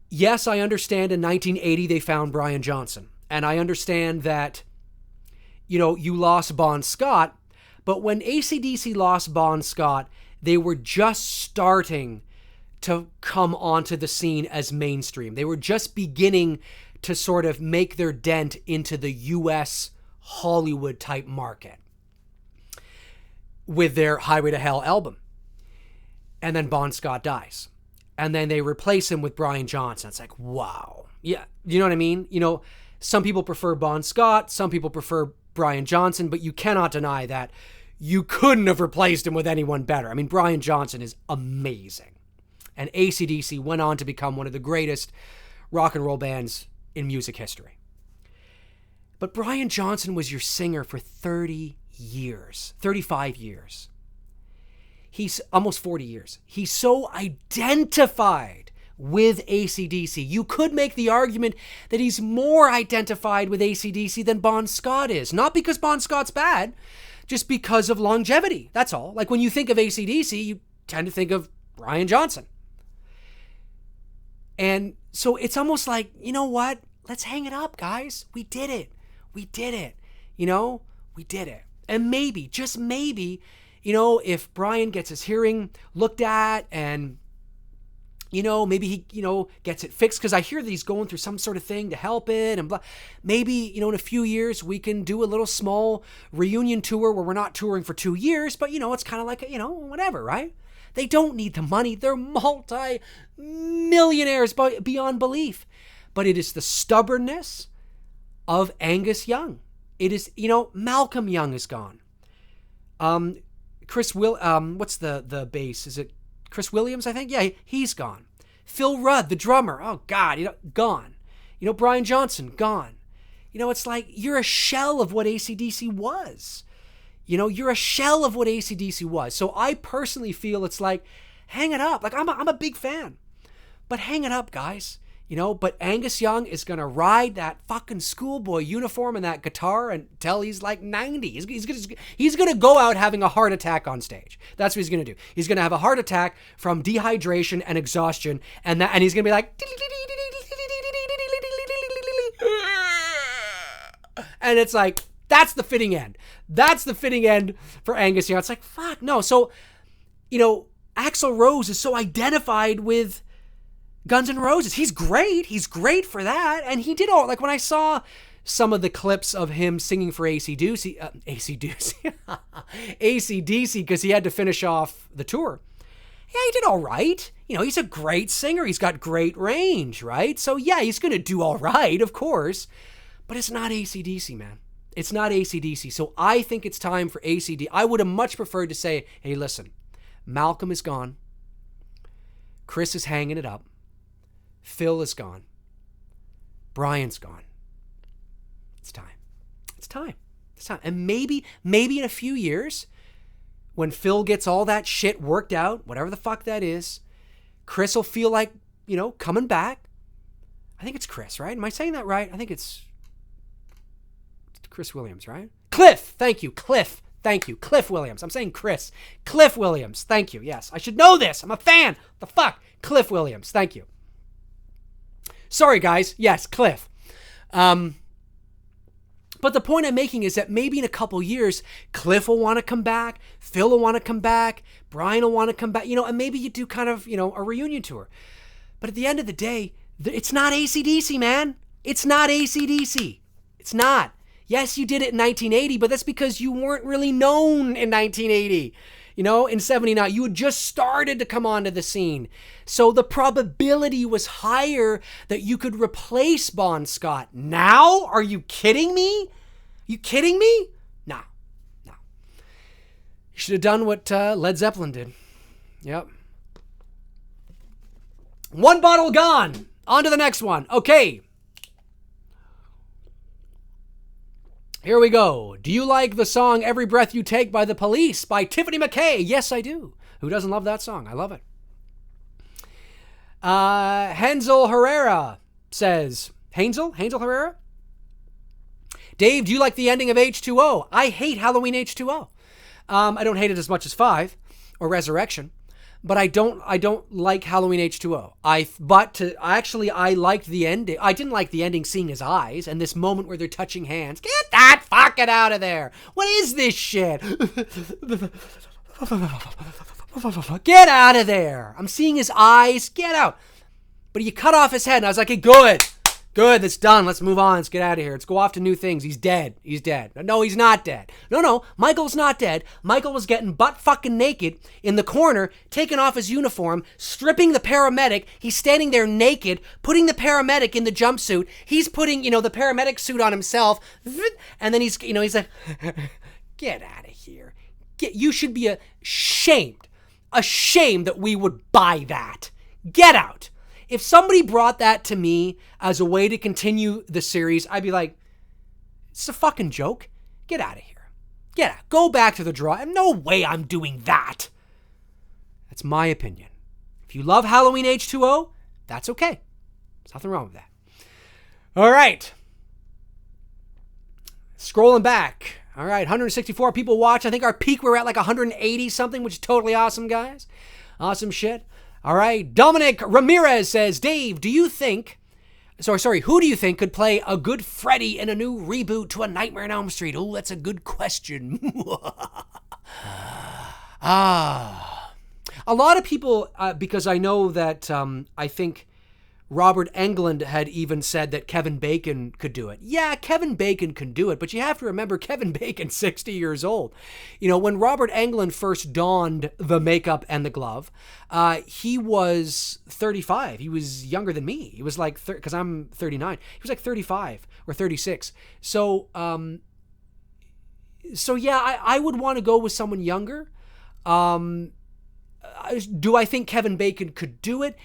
Yes, I understand in 1980 they found Brian Johnson. And I understand that, you lost Bon Scott. But when AC/DC lost Bon Scott, they were just starting to come onto the scene as mainstream. They were just beginning to sort of make their dent into the U.S. Hollywood type market with their Highway to Hell album. And then Bon Scott dies. And then they replace him with Brian Johnson. It's like, wow. Yeah, you know what I mean? Some people prefer Bon Scott, some people prefer Brian Johnson, but you cannot deny that you couldn't have replaced him with anyone better. I mean, Brian Johnson is amazing. And AC/DC went on to become one of the greatest rock and roll bands in music history. But Brian Johnson was your singer for 30 years, 35 years. He's almost 40 years. He's so identified with AC/DC. You could make the argument that he's more identified with AC/DC than Bon Scott is. Not because Bon Scott's bad, just because of longevity. That's all. Like when you think of AC/DC, you tend to think of Brian Johnson. And so it's almost like, you know what? Let's hang it up, guys. We did it. We did it. You know, we did it. And maybe, just maybe, you know, if Brian gets his hearing looked at and, you know, maybe he, you know, gets it fixed, because I hear that he's going through some sort of thing to help it and blah. Maybe, you know, in a few years we can do a little small reunion tour where we're not touring for 2 years, but, you know, it's kind of like, you know, whatever, right? They don't need the money. They're multi-millionaires beyond belief. But it is the stubbornness of Angus Young. It is, you know, Malcolm Young is gone. What's the bass? Is it Chris Williams, I think? Yeah, he's gone. Phil Rudd, the drummer, oh God, you know, gone. You know, Brian Johnson, gone. You know, it's like you're a shell of what AC/DC was. You know, you're a shell of what AC/DC was. So I personally feel it's like, hang it up. Like, I'm a big fan. But hang it up, guys. You know, but Angus Young is going to ride that fucking schoolboy uniform and that guitar until he's like 90. He's going to go out having a heart attack on stage. That's what he's going to do. He's going to have a heart attack from dehydration and exhaustion, and he's going to be like, and it's like, that's the fitting end. That's the fitting end for Angus Young. It's like, fuck, no. So, you know, Axl Rose is so identified with Guns N' Roses. He's great. He's great for that. And he did all, like when I saw some of the clips of him singing for AC/DC, because he had to finish off the tour. Yeah, he did all right. You know, he's a great singer. He's got great range, right? So yeah, he's going to do all right, of course. But it's not AC/DC, man. It's not AC/DC. So I think it's time for AC/DC. I would have much preferred to say, hey, listen, Malcolm is gone. Chris is hanging it up. Phil is gone. Brian's gone. It's time. It's time. It's time. And maybe in a few years, when Phil gets all that shit worked out, whatever the fuck that is, Chris will feel like, you know, coming back. I think it's Chris, right? Am I saying that right? I think it's Chris Williams, right? Cliff! Thank you. Cliff. Thank you. Cliff Williams. I'm saying Chris. Cliff Williams. Thank you. Yes. I should know this. I'm a fan. The fuck? Cliff Williams. Thank you. Sorry, guys. Yes, Cliff. But the point I'm making is that maybe in a couple years, Cliff will want to come back, Phil will want to come back, Brian will want to come back, you know, and maybe you do kind of, you know, a reunion tour. But at the end of the day, it's not AC/DC, man. It's not AC/DC. It's not. Yes, you did it in 1980, but that's because you weren't really known in 1980. You know, in 79, you had just started to come onto the scene. So the probability was higher that you could replace Bon Scott. Now? Are you kidding me? You kidding me? No. You should have done what Led Zeppelin did. Yep. One bottle gone. On to the next one. Okay. Here we go. Do you like the song Every Breath You Take by The Police by Tiffany McKay? Yes, I do. Who doesn't love that song? I love it. Hensel Herrera says, Hensel Herrera? Dave, do you like the ending of H2O? I hate Halloween H2O. I don't hate it as much as 5 or Resurrection, but I don't like Halloween H2O. I liked the ending. I didn't like the ending, seeing his eyes and this moment where they're touching hands. Get that fucking out of there. What is this shit? Get out of there. I'm seeing his eyes. Get out. But you cut off his head, and I was like, hey, good, that's done. Let's move on. Let's get out of here. Let's go off to new things. He's dead. No, he's not dead. No, Michael's not dead. Michael was getting butt fucking naked in the corner, taking off his uniform, stripping the paramedic. He's standing there naked, putting the paramedic in the jumpsuit. He's putting, you know, the paramedic suit on himself. And then he's like, get out of here. You should be ashamed that we would buy that. Get out. If somebody brought that to me as a way to continue the series, I'd be like, it's a fucking joke. Get out of here. Get out. Go back to the draw. No way I'm doing that. That's my opinion. If you love Halloween H2O, that's okay. There's nothing wrong with that. All right. Scrolling back. All right, 164 people watch. I think our peak, we're at like 180 something, which is totally awesome, guys. Awesome shit. All right, Dominic Ramirez says, Dave, who do you think could play a good Freddy in a new reboot to A Nightmare on Elm Street? Oh, that's a good question. A lot of people, because I know that I think Robert Englund had even said that Kevin Bacon could do it. Yeah, Kevin Bacon can do it, but you have to remember Kevin Bacon's 60 years old. You know, when Robert Englund first donned the makeup and the glove, he was 35. He was younger than me. He was like, because I'm 39. He was like 35 or 36. So yeah, I would want to go with someone younger. Do I think Kevin Bacon could do it?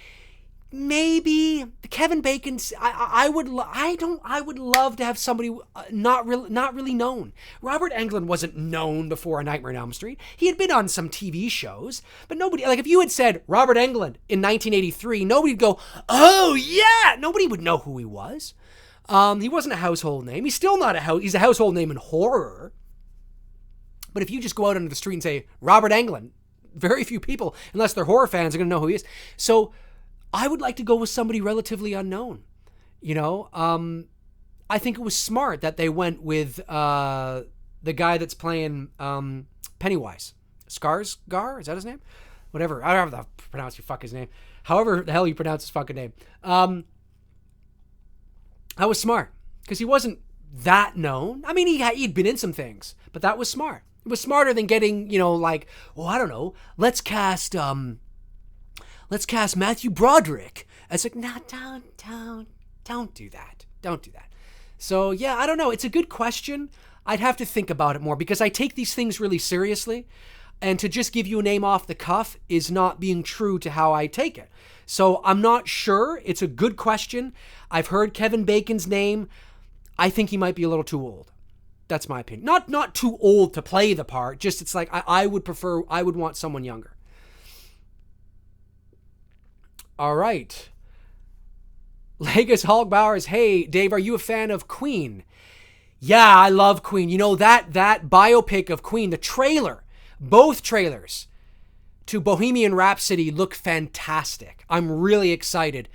Maybe. Kevin Bacon's. I would love to have somebody not really known. Robert Englund wasn't known before A Nightmare on Elm Street. He had been on some TV shows, but nobody, like if you had said Robert Englund in 1983, nobody'd go, oh yeah. Nobody would know who he was. He wasn't a household name. He's still not he's a household name in horror. But if you just go out onto the street and say Robert Englund, very few people, unless they're horror fans, are going to know who he is. So I would like to go with somebody relatively unknown. You know, I think it was smart that they went with the guy that's playing Pennywise. Skarsgård? Is that his name? Whatever. I don't know how to pronounce his name. However the hell you pronounce his fucking name. That was smart because he wasn't that known. I mean, he'd been in some things, but that was smart. It was smarter than getting, you know, like, well, I don't know, let's cast Matthew Broderick. It's like, no, don't do that. Don't do that. So, yeah, I don't know. It's a good question. I'd have to think about it more because I take these things really seriously. And to just give you a name off the cuff is not being true to how I take it. So I'm not sure. It's a good question. I've heard Kevin Bacon's name. I think he might be a little too old. That's my opinion. Not too old to play the part. Just it's like I would want someone younger. All right. Legas Hogbowers, hey, Dave, are you a fan of Queen? Yeah, I love Queen. You know, that biopic of Queen, the trailer, both trailers to Bohemian Rhapsody look fantastic. I'm really excited.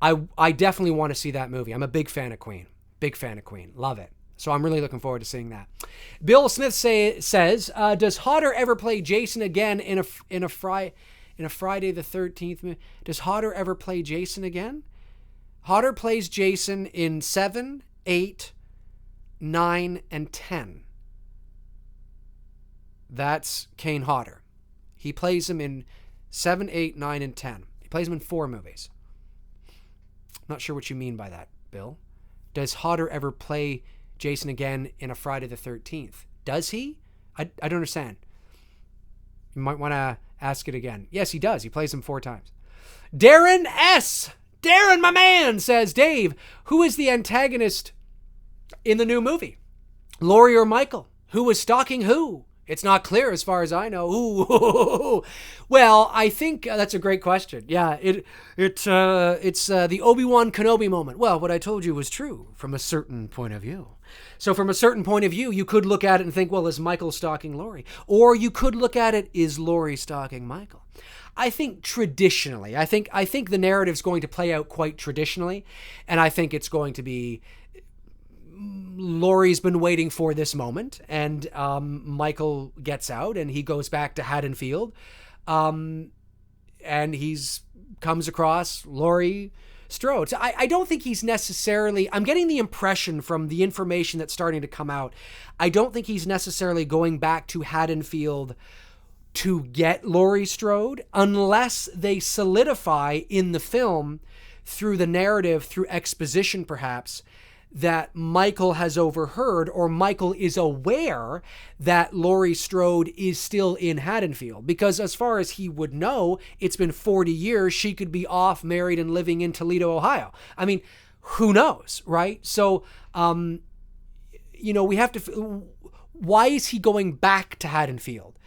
I definitely want to see that movie. I'm a big fan of Queen. Big fan of Queen. Love it. So I'm really looking forward to seeing that. Bill Smith says, does Hodder ever play Jason again in a Friday the 13th movie? Does Hodder ever play Jason again? Hodder plays Jason in 7, 8, 9, and 10. That's Kane Hodder. He plays him in 7, 8, 9, and 10. He plays him in 4 movies. Not sure what you mean by that, Bill. Does Hodder ever play Jason again in a Friday the 13th? Does he? I don't understand. You might want to ask it again. Yes, he does. He plays him 4 times. Darren S. Darren, my man, says, Dave, who is the antagonist in the new movie? Laurie or Michael? Who was stalking who? It's not clear as far as I know. Ooh. Well, I think that's a great question. Yeah, it's the Obi-Wan Kenobi moment. Well, what I told you was true from a certain point of view. So from a certain point of view, you could look at it and think, well, is Michael stalking Laurie? Or you could look at it, is Laurie stalking Michael? I think traditionally, I think the narrative's going to play out quite traditionally, and I think it's going to be Laurie's been waiting for this moment, and Michael gets out, and he goes back to Haddonfield, and he's comes across Laurie Strode. So I don't think he's necessarily, I'm getting the impression from the information that's starting to come out, I don't think he's necessarily going back to Haddonfield to get Laurie Strode, unless they solidify in the film, through the narrative, through exposition perhaps, that Michael has overheard, or Michael is aware that Laurie Strode is still in Haddonfield. Because as far as he would know, it's been 40 years. She could be off, married, and living in Toledo, Ohio. I mean, who knows, right? So, we have to... Why is he going back to Haddonfield?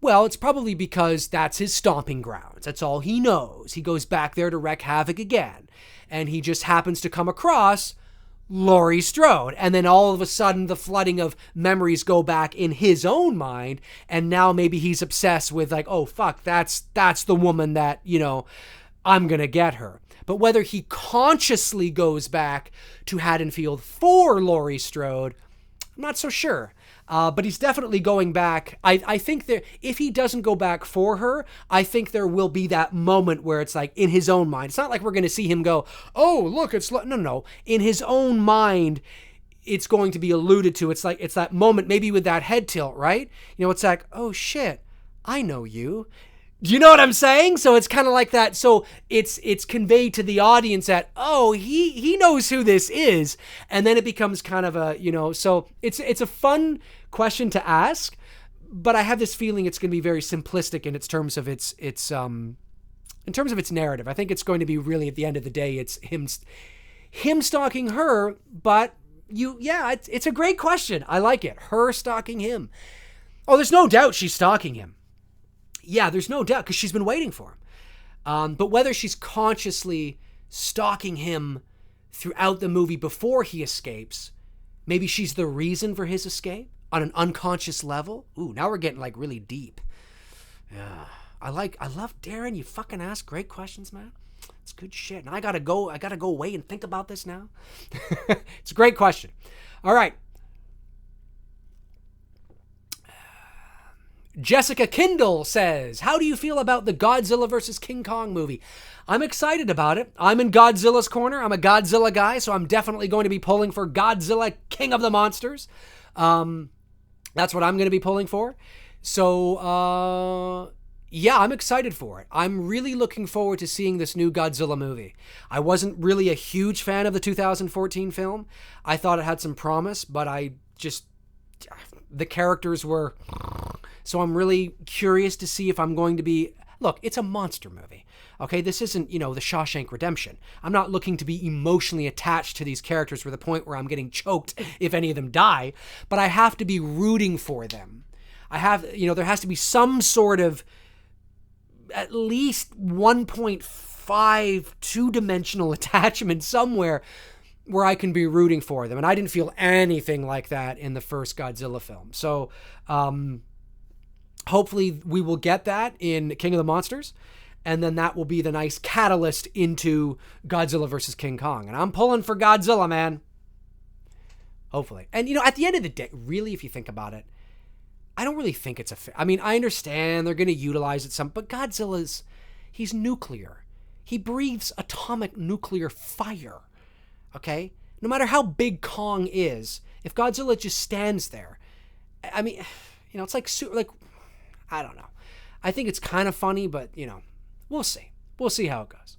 Well, it's probably because that's his stomping grounds. That's all he knows. He goes back there to wreak havoc again. And he just happens to come across Laurie Strode. And then all of a sudden, the flooding of memories go back in his own mind. And now maybe he's obsessed with like, oh, fuck, that's the woman that, I'm going to get her. But whether he consciously goes back to Haddonfield for Laurie Strode, I'm not so sure. But he's definitely going back. I think that if he doesn't go back for her, I think there will be that moment where it's like in his own mind. It's not like we're going to see him go, oh, look, no. In his own mind, it's going to be alluded to. It's like, it's that moment, maybe with that head tilt, right? It's like, oh shit, I know you. Do you know what I'm saying? So it's kind of like that. So it's conveyed to the audience that, oh, he knows who this is. And then it becomes kind of a, so it's a fun question to ask, but I have this feeling it's going to be very simplistic in terms of its narrative. I think it's going to be really, at the end of the day, it's him stalking her, but it's a great question. I like it. Her stalking him. Oh, there's no doubt she's stalking him. Yeah, there's no doubt, because she's been waiting for him. But whether she's consciously stalking him throughout the movie before he escapes, maybe she's the reason for his escape on an unconscious level. Ooh, now we're getting like really deep. Yeah, I love Darren. You fucking ask great questions, man. It's good shit. And I gotta go away and think about this now. It's a great question. All right. Jessica Kindle says, how do you feel about the Godzilla vs. King Kong movie? I'm excited about it. I'm in Godzilla's corner. I'm a Godzilla guy, so I'm definitely going to be pulling for Godzilla, King of the Monsters. That's what I'm going to be pulling for. So, I'm excited for it. I'm really looking forward to seeing this new Godzilla movie. I wasn't really a huge fan of the 2014 film. I thought it had some promise, but the characters were... So I'm really curious to see if I'm going to be... Look, it's a monster movie. Okay, this isn't, the Shawshank Redemption. I'm not looking to be emotionally attached to these characters to the point where I'm getting choked if any of them die, but I have to be rooting for them. There has to be some sort of at least 1.5 two-dimensional attachment somewhere where I can be rooting for them. And I didn't feel anything like that in the first Godzilla film. So, hopefully we will get that in King of the Monsters, and then that will be the nice catalyst into Godzilla versus King Kong. And I'm pulling for Godzilla, man. Hopefully. And, at the end of the day, really, if you think about it, I don't really think it's I mean, I understand they're going to utilize it some, but he's nuclear. He breathes atomic nuclear fire, okay? No matter how big Kong is, if Godzilla just stands there, I mean, it's like I don't know. I think it's kind of funny, but, we'll see. We'll see how it goes.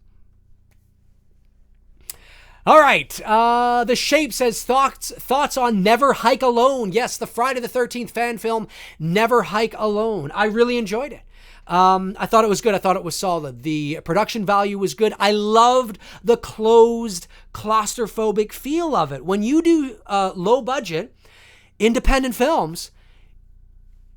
All right. The Shape says, thoughts on Never Hike Alone. Yes, the Friday the 13th fan film, Never Hike Alone. I really enjoyed it. I thought it was good. I thought it was solid. The production value was good. I loved the closed, claustrophobic feel of it. When you do low budget, independent films,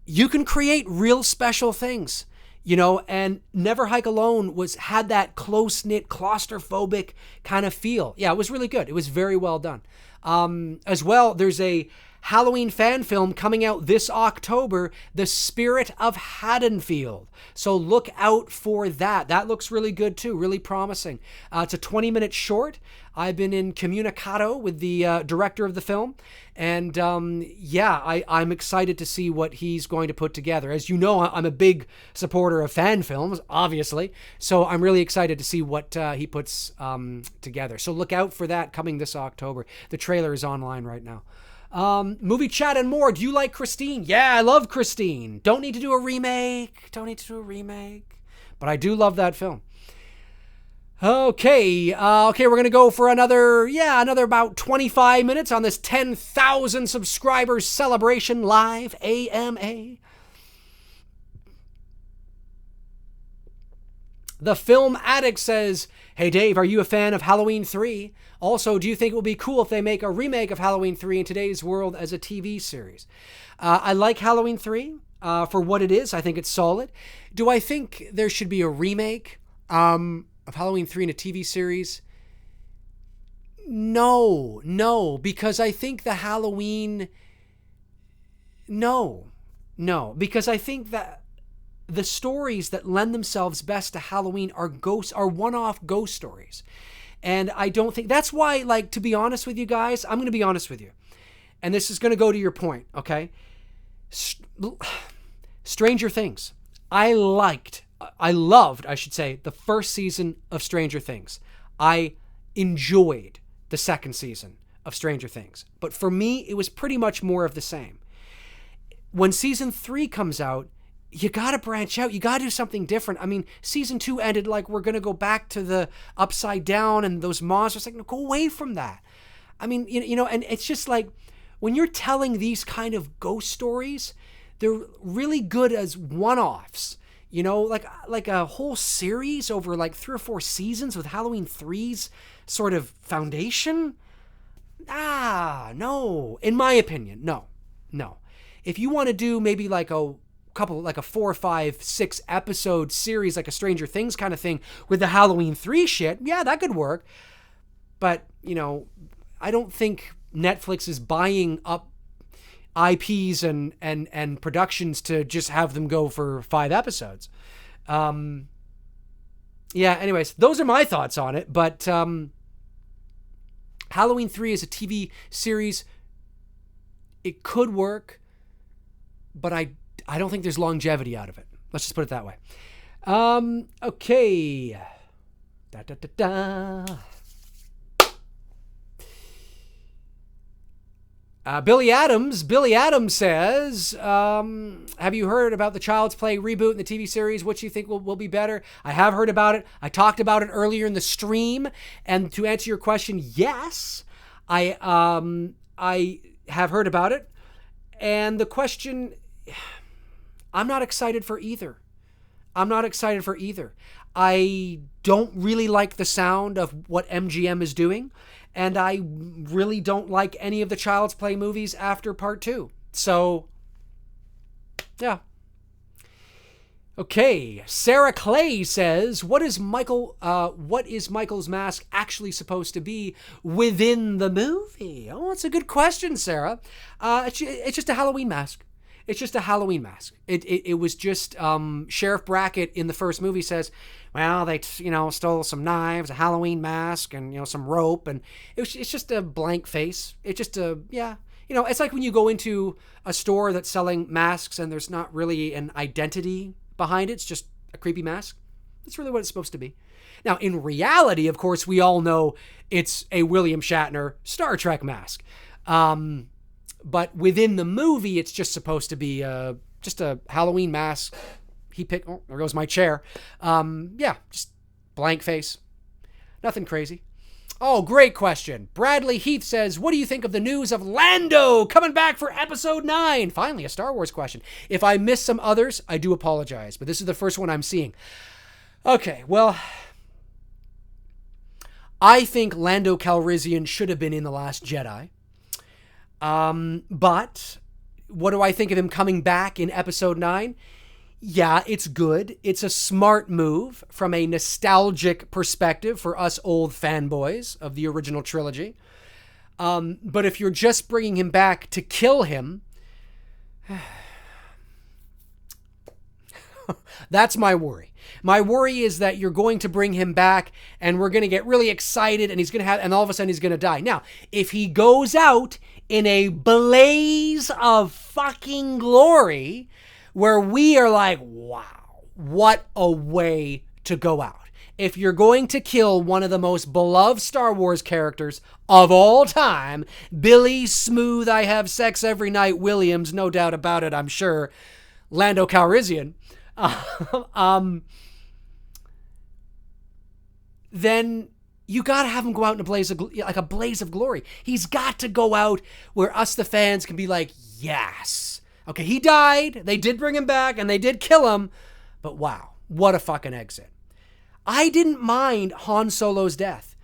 you can create real special things, and Never Hike Alone had that close-knit, claustrophobic kind of feel. Yeah, it was really good. It was very well done. As well, there's a Halloween fan film coming out this October, The Spirit of Haddonfield. So look out for that. That looks really good too, really promising. It's a 20-minute short. I've been in communicado with the director of the film, and I'm excited to see what he's going to put together. As you know, I'm a big supporter of fan films, obviously, so I'm really excited to see what he puts together. So look out for that coming this October. The trailer is online right now. Movie chat and more. Do you like Christine? Yeah, I love Christine. Don't need to do a remake. But I do love that film. Okay, we're going to go for another about 25 minutes on this 10,000 subscribers celebration live AMA. The Film Addict says, "Hey Dave, are you a fan of Halloween 3? Also, do you think it would be cool if they make a remake of Halloween 3 in today's world as a TV series?" I like Halloween 3 for what it is. I think it's solid. Do I think there should be a remake of Halloween 3 in a TV series? No, because I think the Halloween... No, because I think that the stories that lend themselves best to Halloween are one-off ghost stories. And I don't think... That's why, like, to be honest with you guys, I'm going to be honest with you. And this is going to go to your point, okay? Stranger Things. I loved, the first season of Stranger Things. I enjoyed the second season of Stranger Things. But for me, it was pretty much more of the same. When season 3 comes out, you got to branch out. You got to do something different. I mean, season 2 ended like we're going to go back to the upside down and those monsters. Like, no, go away from that. I mean, you know, and it's just like when you're telling these kind of ghost stories, they're really good as one-offs. You know, like a whole series over like 3 or 4 seasons with Halloween 3's sort of foundation. No. In my opinion, no. If you want to do maybe like a 4, 5, 6 episode series, like a Stranger Things kind of thing with the Halloween 3 shit, yeah, that could work. But, you know, I don't think Netflix is buying up IPs and productions to just have them go for 5 episodes. Anyways, those are my thoughts on it. But Halloween 3 is a TV series. It could work, but I don't think there's longevity out of it. Let's just put it that way. Okay. Billy Adams says, have you heard about the Child's Play reboot in the TV series? What do you think will be better? I have heard about it. I talked about it earlier in the stream. And to answer your question, yes, I have heard about it. And the question, I'm not excited for either. I don't really like the sound of what MGM is doing. And I really don't like any of the Child's Play movies after part 2. So, yeah. Okay, Sarah Clay says, what is Michael's mask actually supposed to be within the movie? Oh, that's a good question, Sarah. It's just a Halloween mask. It was just Sheriff Brackett in the first movie says, well, they stole some knives, a Halloween mask, and some rope, and it's just a blank face. It's just it's like when you go into a store that's selling masks and there's not really an identity behind it. It's just a creepy mask. That's really what it's supposed to be. Now, in reality, of course, we all know it's a William Shatner Star Trek mask. But within the movie, it's just supposed to be just a Halloween mask. Oh, there goes my chair. Just blank face. Nothing crazy. Oh, great question. Bradley Heath says, what do you think of the news of Lando coming back for episode 9? Finally, a Star Wars question. If I missed some others, I do apologize, but this is the first one I'm seeing. Okay, well, I think Lando Calrissian should have been in The Last Jedi. But what do I think of him coming back in episode 9? Yeah, it's good. It's a smart move from a nostalgic perspective for us old fanboys of the original trilogy. But if you're just bringing him back to kill him, that's my worry. My worry is that you're going to bring him back and we're going to get really excited and all of a sudden he's going to die. Now, if he goes out in a blaze of fucking glory where we are like, wow, what a way to go out. If you're going to kill one of the most beloved Star Wars characters of all time, Billy Smooth, I have sex every night Williams, no doubt about it, I'm sure, Lando Calrissian, then you got to have him go out in a blaze of glory. He's got to go out where us, the fans, can be like, yes. Okay, he died. They did bring him back and they did kill him. But wow, what a fucking exit. I didn't mind Han Solo's death.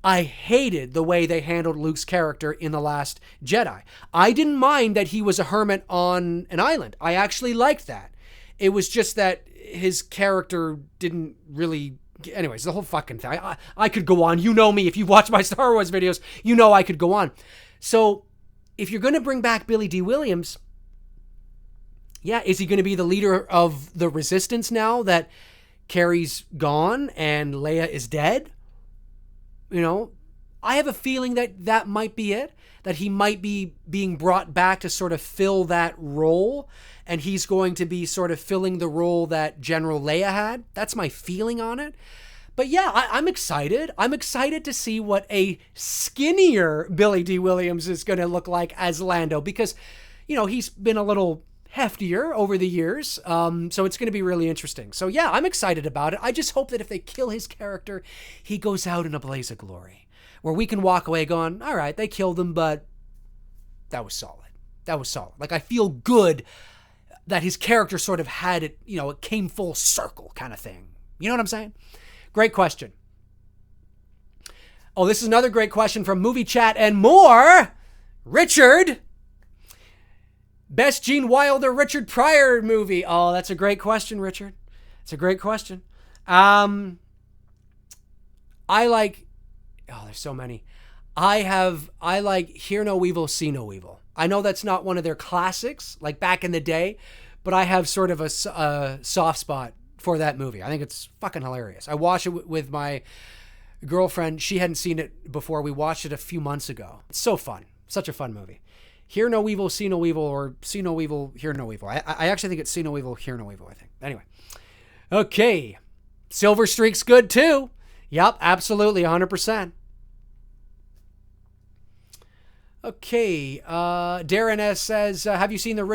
I hated the way they handled Luke's character in The Last Jedi. I didn't mind that he was a hermit on an island. I actually liked that. It was just that his character didn't really... Anyways, the whole fucking thing. I could go on. You know me. If you watch my Star Wars videos, you know I could go on. So if you're going to bring back Billy D. Williams, yeah, is he going to be the leader of the Resistance now that Carrie's gone and Leia is dead? You know, I have a feeling that that might be it, that he might be being brought back to sort of fill that role, and he's going to be sort of filling the role that General Leia had. That's my feeling on it. But yeah, I'm excited. I'm excited to see what a skinnier Billy D. Williams is going to look like as Lando, because, you know, he's been a little heftier over the years. So it's going to be really interesting. So yeah, I'm excited about it. I just hope that if they kill his character, he goes out in a blaze of glory, where we can walk away going, all right, they killed him, but that was solid. That was solid. Like, I feel good that his character sort of had it, you know, it came full circle kind of thing. You know what I'm saying? Great question. Oh, this is another great question from Movie Chat and More. Richard. Best Gene Wilder, Richard Pryor movie. Oh, that's a great question, Richard. It's a great question. I like... Oh, there's so many. I like Hear No Evil, See No Evil. I know that's not one of their classics, like back in the day, but I have sort of a soft spot for that movie. I think it's fucking hilarious. I watched it with my girlfriend. She hadn't seen it before. We watched it a few months ago. It's so fun. Such a fun movie. Hear No Evil, See No Evil, or See No Evil, Hear No Evil. I actually think it's See No Evil, Hear No Evil, I think. Anyway. Okay. Silver Streak's good too. Yep, absolutely, 100%. Okay, Darren S. says, have you seen the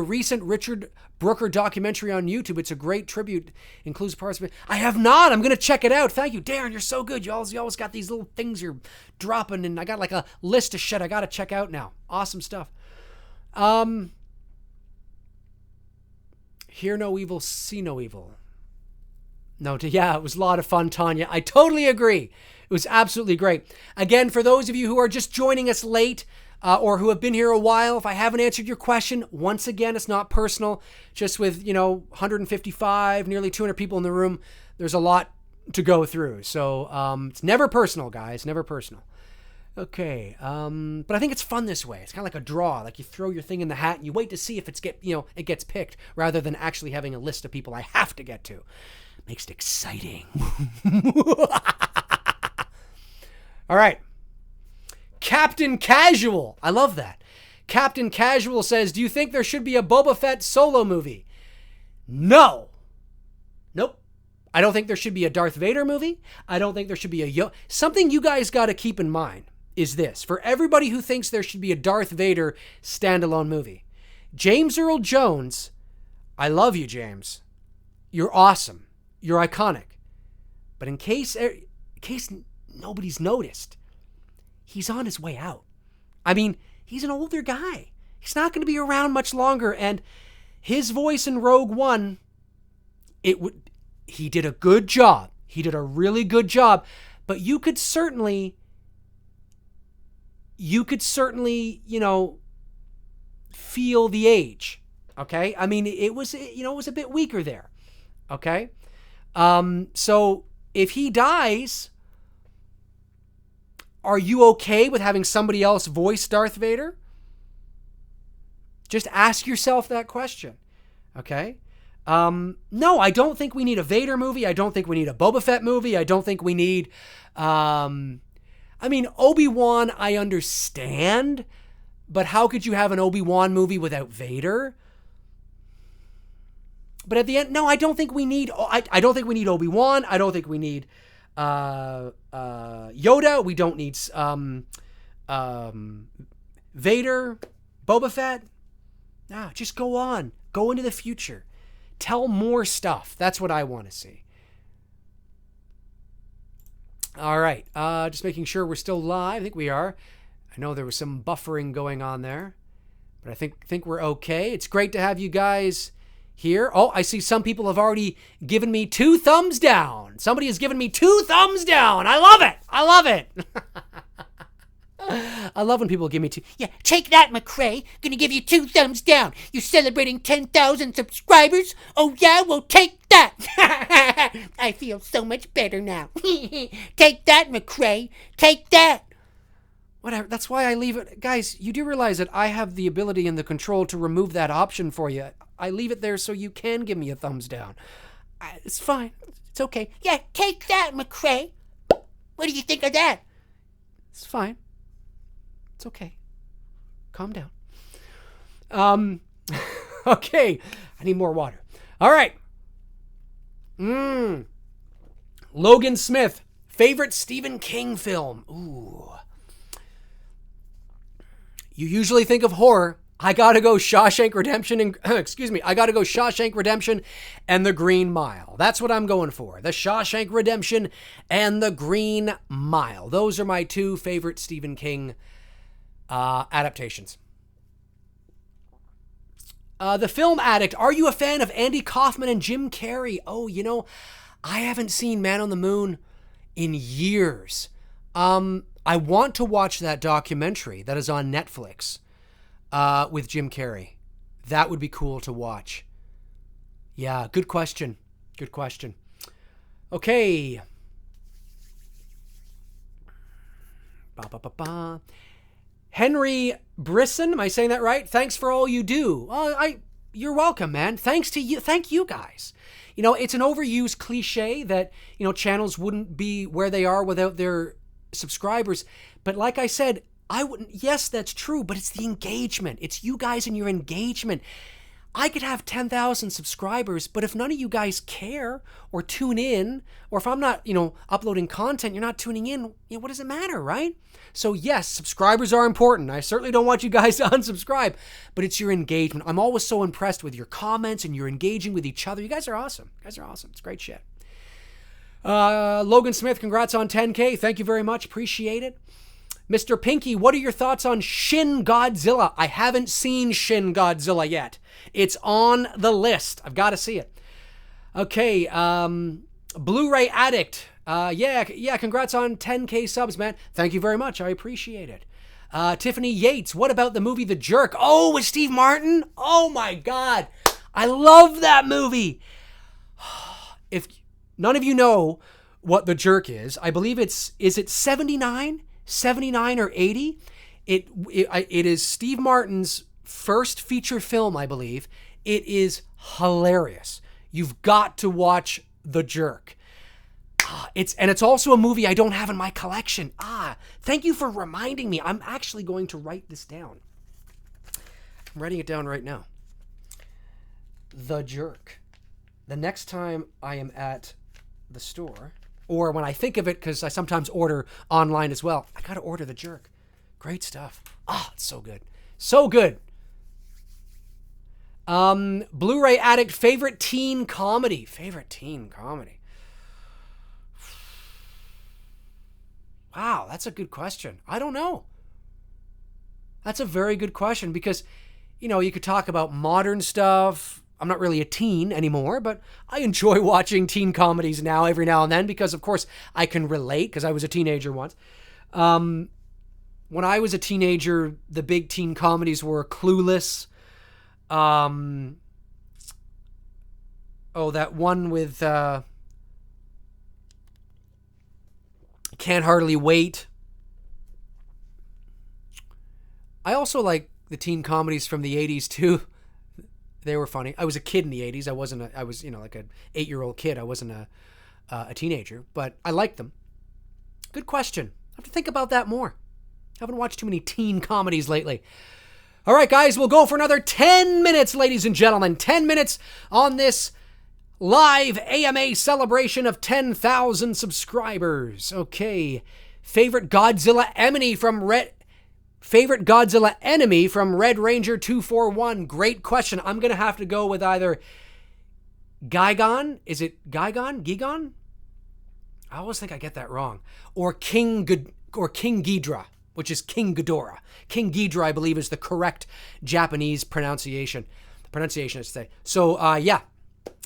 recent Richard Brooker documentary on YouTube? It's a great tribute, includes parts of it. I have not. I'm going to check it out. Thank you, Darren. You're so good. You always got these little things you're dropping, and I got like a list of shit I got to check out now. Awesome stuff. Hear No Evil, See No Evil. No, yeah, it was a lot of fun, Tanya. I totally agree. It was absolutely great. Again, for those of you who are just joining us late or who have been here a while, if I haven't answered your question, once again, it's not personal. Just with, 155, nearly 200 people in the room, there's a lot to go through. So it's never personal, guys, never personal. Okay, but I think it's fun this way. It's kind of like a draw. Like you throw your thing in the hat and you wait to see if it gets picked, rather than actually having a list of people I have to get to. Makes it exciting. All right. Captain Casual. I love that. Captain Casual says, do you think there should be a Boba Fett solo movie? No. Nope. I don't think there should be a Darth Vader movie. I don't think there should be a something you guys got to keep in mind is this. For everybody who thinks there should be a Darth Vader standalone movie, James Earl Jones, I love you, James. You're awesome. You're iconic. But in case nobody's noticed, he's on his way out. I mean, he's an older guy. He's not going to be around much longer, and his voice in Rogue One, he did a good job. He did a really good job, but you could certainly, feel the age. Okay? I mean, it was a bit weaker there. Okay? So if he dies, are you okay with having somebody else voice Darth Vader? Just ask yourself that question. Okay? No, I don't think we need a Vader movie. I don't think we need a Boba Fett movie. I don't think we need, Obi-Wan, I understand, but how could you have an Obi-Wan movie without Vader? But at the end, no, I don't think we need, I don't think we need Obi-Wan. I don't think we need, Yoda. We don't need, Vader, Boba Fett. Nah, just go on. Go into the future. Tell more stuff. That's what I want to see. All right. Just making sure we're still live. I think we are. I know there was some buffering going on there, but I think we're okay. It's great to have you guys here. Oh, I see some people have already given me 2 thumbs down. Somebody has given me 2 thumbs down. I love it. I love it. I love when people give me 2. Yeah, take that, McRae. Gonna give you 2 thumbs down. You're celebrating 10,000 subscribers? Oh yeah, well take that. I feel so much better now. Take that, McRae. Take that. Whatever. That's why I leave it. Guys, you do realize that I have the ability and the control to remove that option for you. I leave it there so you can give me a thumbs down. It's fine. It's okay. Yeah, take that, McRae. What do you think of that? It's fine. It's okay. Calm down. Okay. I need more water. All right. Logan Smith, favorite Stephen King film. Ooh. You usually think of horror. I gotta go Shawshank Redemption and I gotta go Shawshank Redemption and The Green Mile. That's what I'm going for. The Shawshank Redemption and The Green Mile. Those are my 2 favorite Stephen King adaptations. The Film Addict. Are you a fan of Andy Kaufman and Jim Carrey? Oh, I haven't seen Man on the Moon in years. I want to watch that documentary that is on Netflix with Jim Carrey. That would be cool to watch. Yeah, good question. Good question. Okay. Henry Brisson, am I saying that right? Thanks for all you do. You're welcome, man. Thanks to you. Thank you guys. It's an overused cliche that, channels wouldn't be where they are without their subscribers. But like I said, yes, that's true, but it's the engagement. It's you guys and your engagement. I could have 10,000 subscribers, but if none of you guys care or tune in, or if I'm not, uploading content, you're not tuning in, what does it matter, right? So yes, subscribers are important. I certainly don't want you guys to unsubscribe, but it's your engagement. I'm always so impressed with your comments and you're engaging with each other. You guys are awesome. It's great shit. Logan Smith, congrats on 10K. Thank you very much. Appreciate it. Mr. Pinky, what are your thoughts on Shin Godzilla? I haven't seen Shin Godzilla yet. It's on the list. I've got to see it. Okay, Blu-ray Addict. Yeah, congrats on 10K subs, man. Thank you very much. I appreciate it. Tiffany Yates, what about the movie The Jerk? Oh, with Steve Martin? Oh my God. I love that movie. If none of you know what The Jerk is, I believe is it 79 or 80? It is Steve Martin's first feature film, I believe. It is hilarious. You've got to watch The Jerk. It's also a movie I don't have in my collection. Thank you for reminding me. I'm actually going to write this down. I'm writing it down right now. The Jerk. The next time I am at the store, or when I think of it, because I sometimes order online as well, I got to order The Jerk. Great stuff. It's so good. So good. Blu-ray Addict, favorite teen comedy. Wow, that's a good question. I don't know. That's a very good question because, you could talk about modern stuff. I'm not really a teen anymore, but I enjoy watching teen comedies now every now and then because, of course, I can relate because I was a teenager once. When I was a teenager, the big teen comedies were Clueless. That one with Can't Hardly Wait. I also like the teen comedies from the 80s too. They were funny. I was a kid in the 80s. I was like an 8-year-old kid. I wasn't a teenager, but I liked them. Good question. I have to think about that more. I haven't watched too many teen comedies lately. All right, guys, we'll go for another 10 minutes, ladies and gentlemen. 10 minutes on this live AMA celebration of 10,000 subscribers. Okay. Favorite Godzilla enemy from Red Ranger 241. Great question. I'm going to have to go with either Gigon. Is it Gigon? I always think I get that wrong. Or King Ghidorah, which is King Ghidorah. King Ghidorah, I believe, is the correct Japanese pronunciation. Pronunciation, I should say. So, yeah,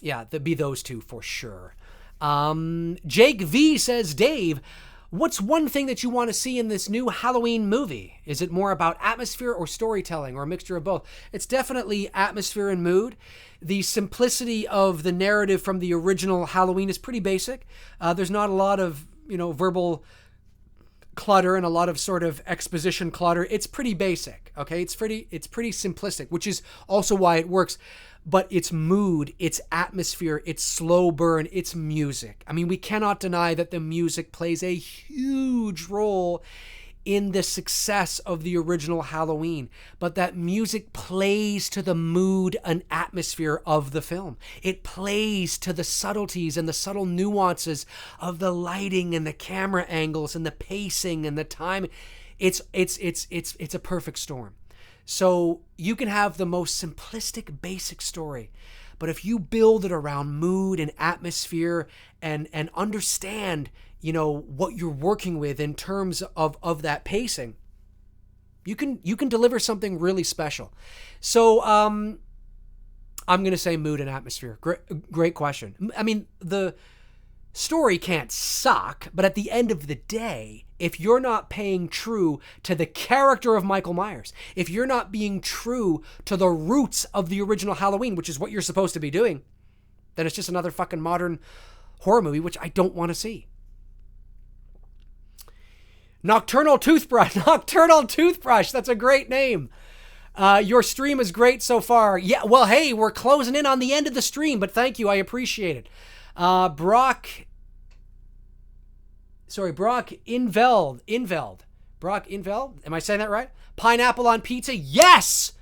there'd be those two for sure. Jake V says, Dave, what's one thing that you want to see in this new Halloween movie? Is it more about atmosphere or storytelling, or a mixture of both? It's definitely atmosphere and mood. The simplicity of the narrative from the original Halloween is pretty basic. There's not a lot of, verbal clutter and a lot of sort of exposition clutter. It's pretty basic, okay? It's pretty simplistic, which is also why it works. But it's mood, it's atmosphere, it's slow burn, it's music. I mean, we cannot deny that the music plays a huge role in the success of the original Halloween, but that music plays to the mood and atmosphere of the film. It plays to the subtleties and the subtle nuances of the lighting and the camera angles and the pacing and the time. It's a perfect storm. So you can have the most simplistic, basic story, but if you build it around mood and atmosphere and understand, what you're working with in terms of that pacing, you can deliver something really special. So I'm going to say mood and atmosphere. Great question. I mean, the story can't suck, but at the end of the day, if you're not paying true to the character of Michael Myers, if you're not being true to the roots of the original Halloween, which is what you're supposed to be doing, then it's just another fucking modern horror movie, which I don't want to see. Nocturnal Toothbrush. That's a great name. Your stream is great so far. Yeah, well, hey, we're closing in on the end of the stream, but thank you. I appreciate it. Brock Inveld. Brock Inveld? Am I saying that right? Pineapple on pizza? Yes!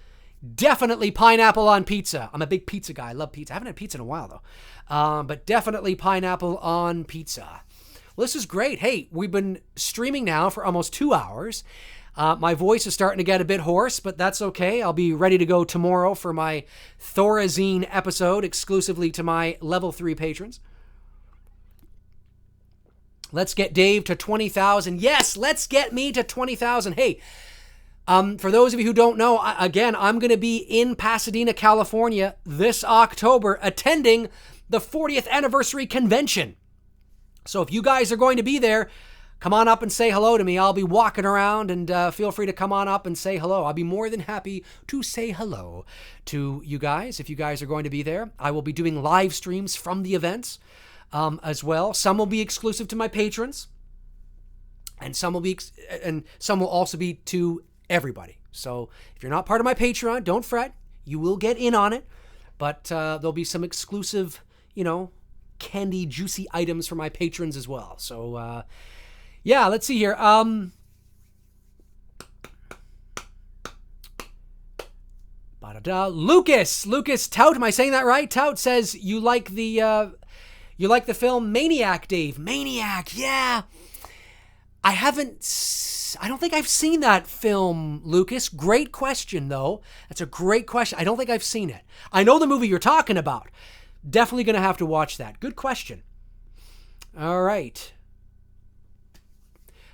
Definitely pineapple on pizza. I'm a big pizza guy. I love pizza. I haven't had pizza in a while, though. But definitely pineapple on pizza. Well, this is great. Hey, we've been streaming now for almost 2 hours. My voice is starting to get a bit hoarse, but that's okay. I'll be ready to go tomorrow for my Thorazine episode exclusively to my level 3 patrons. Let's get Dave to 20,000. Yes, let's get me to 20,000. Hey, for those of you who don't know, again, I'm going to be in Pasadena, California this October attending the 40th anniversary convention. So if you guys are going to be there, come on up and say hello to me. I'll be walking around, and feel free to come on up and say hello. I'll be more than happy to say hello to you guys if you guys are going to be there. I will be doing live streams from the events as well. Some will be exclusive to my patrons, and some will also be to everybody. So if you're not part of my Patreon, don't fret. You will get in on it, but there'll be some exclusive, candy, juicy items for my patrons as well. So, yeah, let's see here. Lucas Tout, am I saying that right? Tout says you like the film Maniac, Dave. Maniac, yeah. I don't think I've seen that film, Lucas. Great question, though. That's a great question. I don't think I've seen it. I know the movie you're talking about. Definitely going to have to watch that. Good question. All right.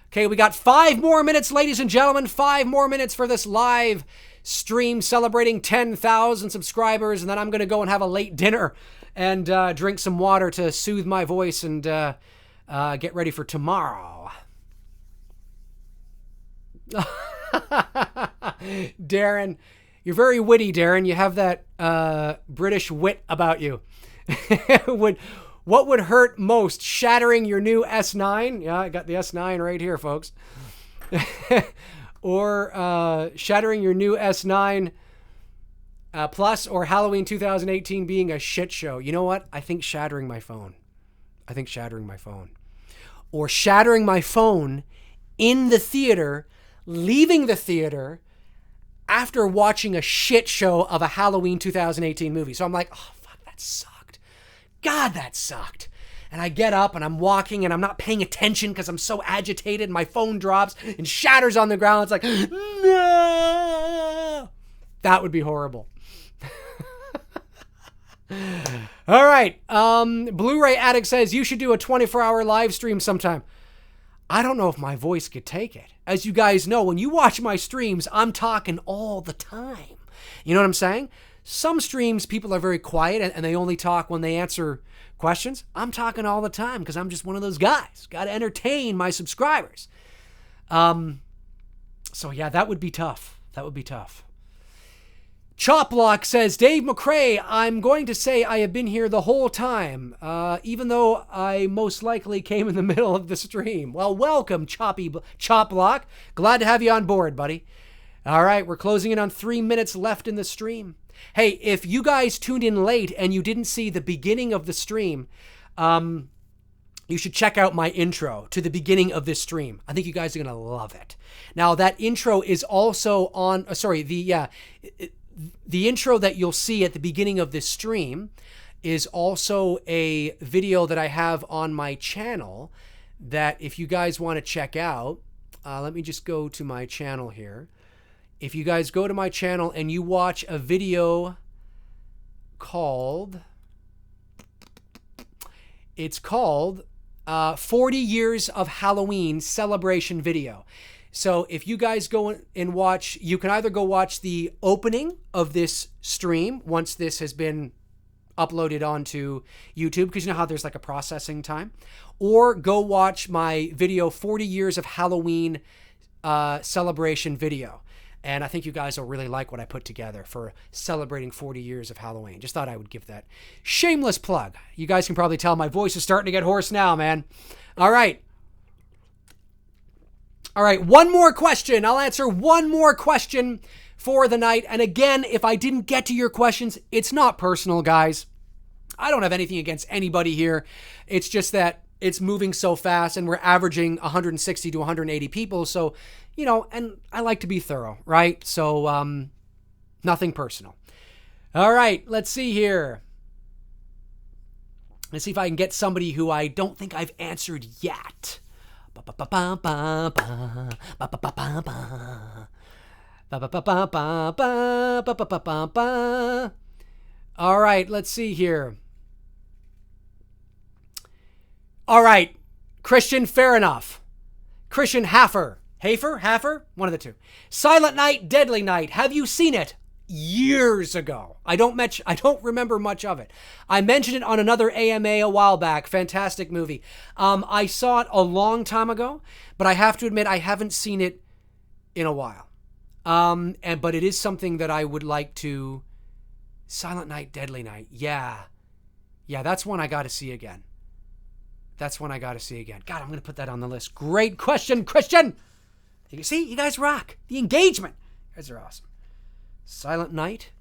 Okay, we got 5 more minutes, ladies and gentlemen. 5 more minutes for this live stream celebrating 10,000 subscribers, and then I'm going to go and have a late dinner and drink some water to soothe my voice and get ready for tomorrow. Darren, you're very witty, Darren. You have that British wit about you. What would hurt most? Shattering your new S9? Yeah, I got the S9 right here, folks. Or shattering your new S9 Plus, or Halloween 2018 being a shit show. You know what? I think shattering my phone. Or shattering my phone in the theater, leaving the theater after watching a shit show of a Halloween 2018 movie. So I'm like, oh, fuck, that sucked. God, that sucked. And I get up and I'm walking and I'm not paying attention because I'm so agitated. My phone drops and shatters on the ground. It's like, no! That would be horrible. All right. Blu-ray Addict says you should do a 24-hour live stream sometime. I don't know if my voice could take it. As you guys know, when you watch my streams, I'm talking all the time. You know what I'm saying? Some streams, people are very quiet and they only talk when they answer questions. I'm talking all the time because I'm just one of those guys. Got to entertain my subscribers. So yeah, that would be tough. That would be tough. Choplock says, Dave McRae, I'm going to say I have been here the whole time, even though I most likely came in the middle of the stream. Well, welcome, Choplock. Glad to have you on board, buddy. All right, we're closing in on 3 minutes left in the stream. Hey, if you guys tuned in late and you didn't see the beginning of the stream, you should check out my intro to the beginning of this stream. I think you guys are going to love it. Now, that intro is also on, the intro that you'll see at the beginning of this stream is also a video that I have on my channel that if you guys want to check out, let me just go to my channel here. If you guys go to my channel and you watch a video called, it's called 40 Years of Halloween Celebration Video. So if you guys go and watch, you can either go watch the opening of this stream once this has been uploaded onto YouTube, because you know how there's like a processing time, or go watch my video 40 Years of Halloween Celebration Video. And I think you guys will really like what I put together for celebrating 40 years of Halloween. Just thought I would give that shameless plug. You guys can probably tell my voice is starting to get hoarse now, man. All right. All right, one more question. I'll answer one more question for the night. And again, if I didn't get to your questions, it's not personal, guys. I don't have anything against anybody here. It's just that it's moving so fast and we're averaging 160 to 180 people. So, you know, and I like to be thorough, right? So, nothing personal. All right, let's see here. Let's see if I can get somebody who I don't think I've answered yet. All right, let's see here. All right, Christian, fair enough. Christian Haffer, one of the two. Silent Night, Deadly Night. Have you seen it? Years ago. I don't remember much of it. I mentioned it on another AMA a while back. Fantastic movie. I saw it a long time ago, but I have to admit I haven't seen it in a while. But it is something that I would like to. Silent Night, Deadly Night. Yeah, that's one I got to see again. God, I'm going to put that on the list. Great question, Christian. You see, you guys rock. The engagement. You guys are awesome. Silent Night,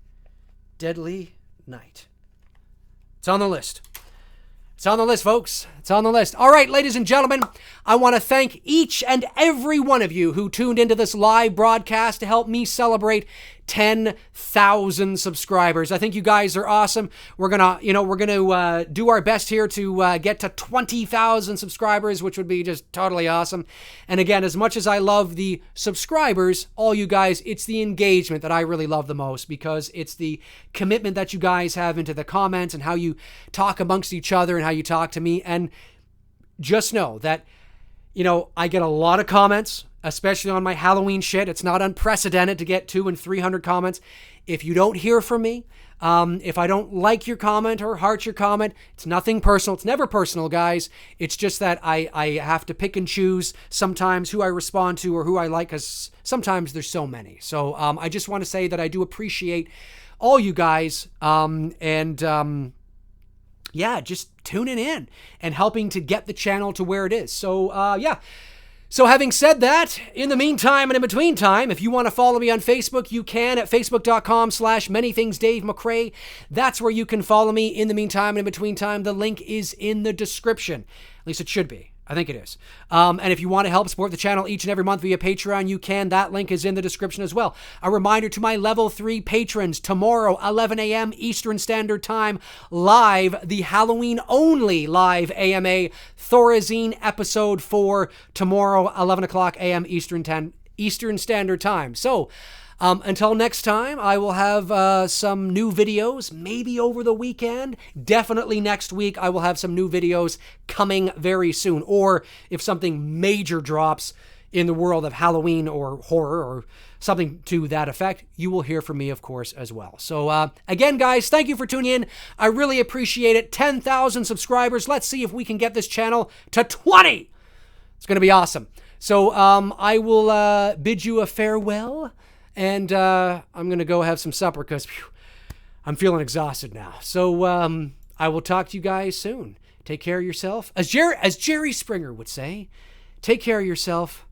Deadly Night. It's on the list. It's on the list, folks. It's on the list. All right, ladies and gentlemen, I want to thank each and every one of you who tuned into this live broadcast to help me celebrate 10,000 subscribers. I think you guys are awesome. We're gonna do our best here to get to 20,000 subscribers, which would be just totally awesome. And again, as much as I love the subscribers, all you guys, it's the engagement that I really love the most, because it's the commitment that you guys have into the comments and how you talk amongst each other and how you talk to me. And just know that, you know, I get a lot of comments, especially on my Halloween shit. It's not unprecedented to get 200 and 300 comments. If you don't hear from me, if I don't like your comment or heart your comment, it's nothing personal. It's never personal, guys. It's just that I have to pick and choose sometimes who I respond to or who I like, because sometimes there's so many. So I just want to say that I do appreciate all you guys, just tuning in and helping to get the channel to where it is. So, So having said that, in the meantime and in between time, if you want to follow me on Facebook, you can at facebook.com/manythingsdave McRae. That's where you can follow me in the meantime and in between time. The link is in the description. At least it should be. I think it is. And if you want to help support the channel each and every month via Patreon, you can. That link is in the description as well. A reminder to my level 3 patrons, tomorrow, 11 a.m. Eastern Standard Time, live, the Halloween-only live AMA Thorazine Episode 4, tomorrow, 11 o'clock a.m. Eastern Standard Time. So, Until next time, I will have some new videos, maybe over the weekend. Definitely next week, I will have some new videos coming very soon. Or if something major drops in the world of Halloween or horror or something to that effect, you will hear from me, of course, as well. So again, guys, thank you for tuning in. I really appreciate it. 10,000 subscribers. Let's see if we can get this channel to 20. It's going to be awesome. So I will bid you a farewell, and I'm going to go have some supper because I'm feeling exhausted now. So I will talk to you guys soon. Take care of yourself. As Jerry Springer would say, take care of yourself.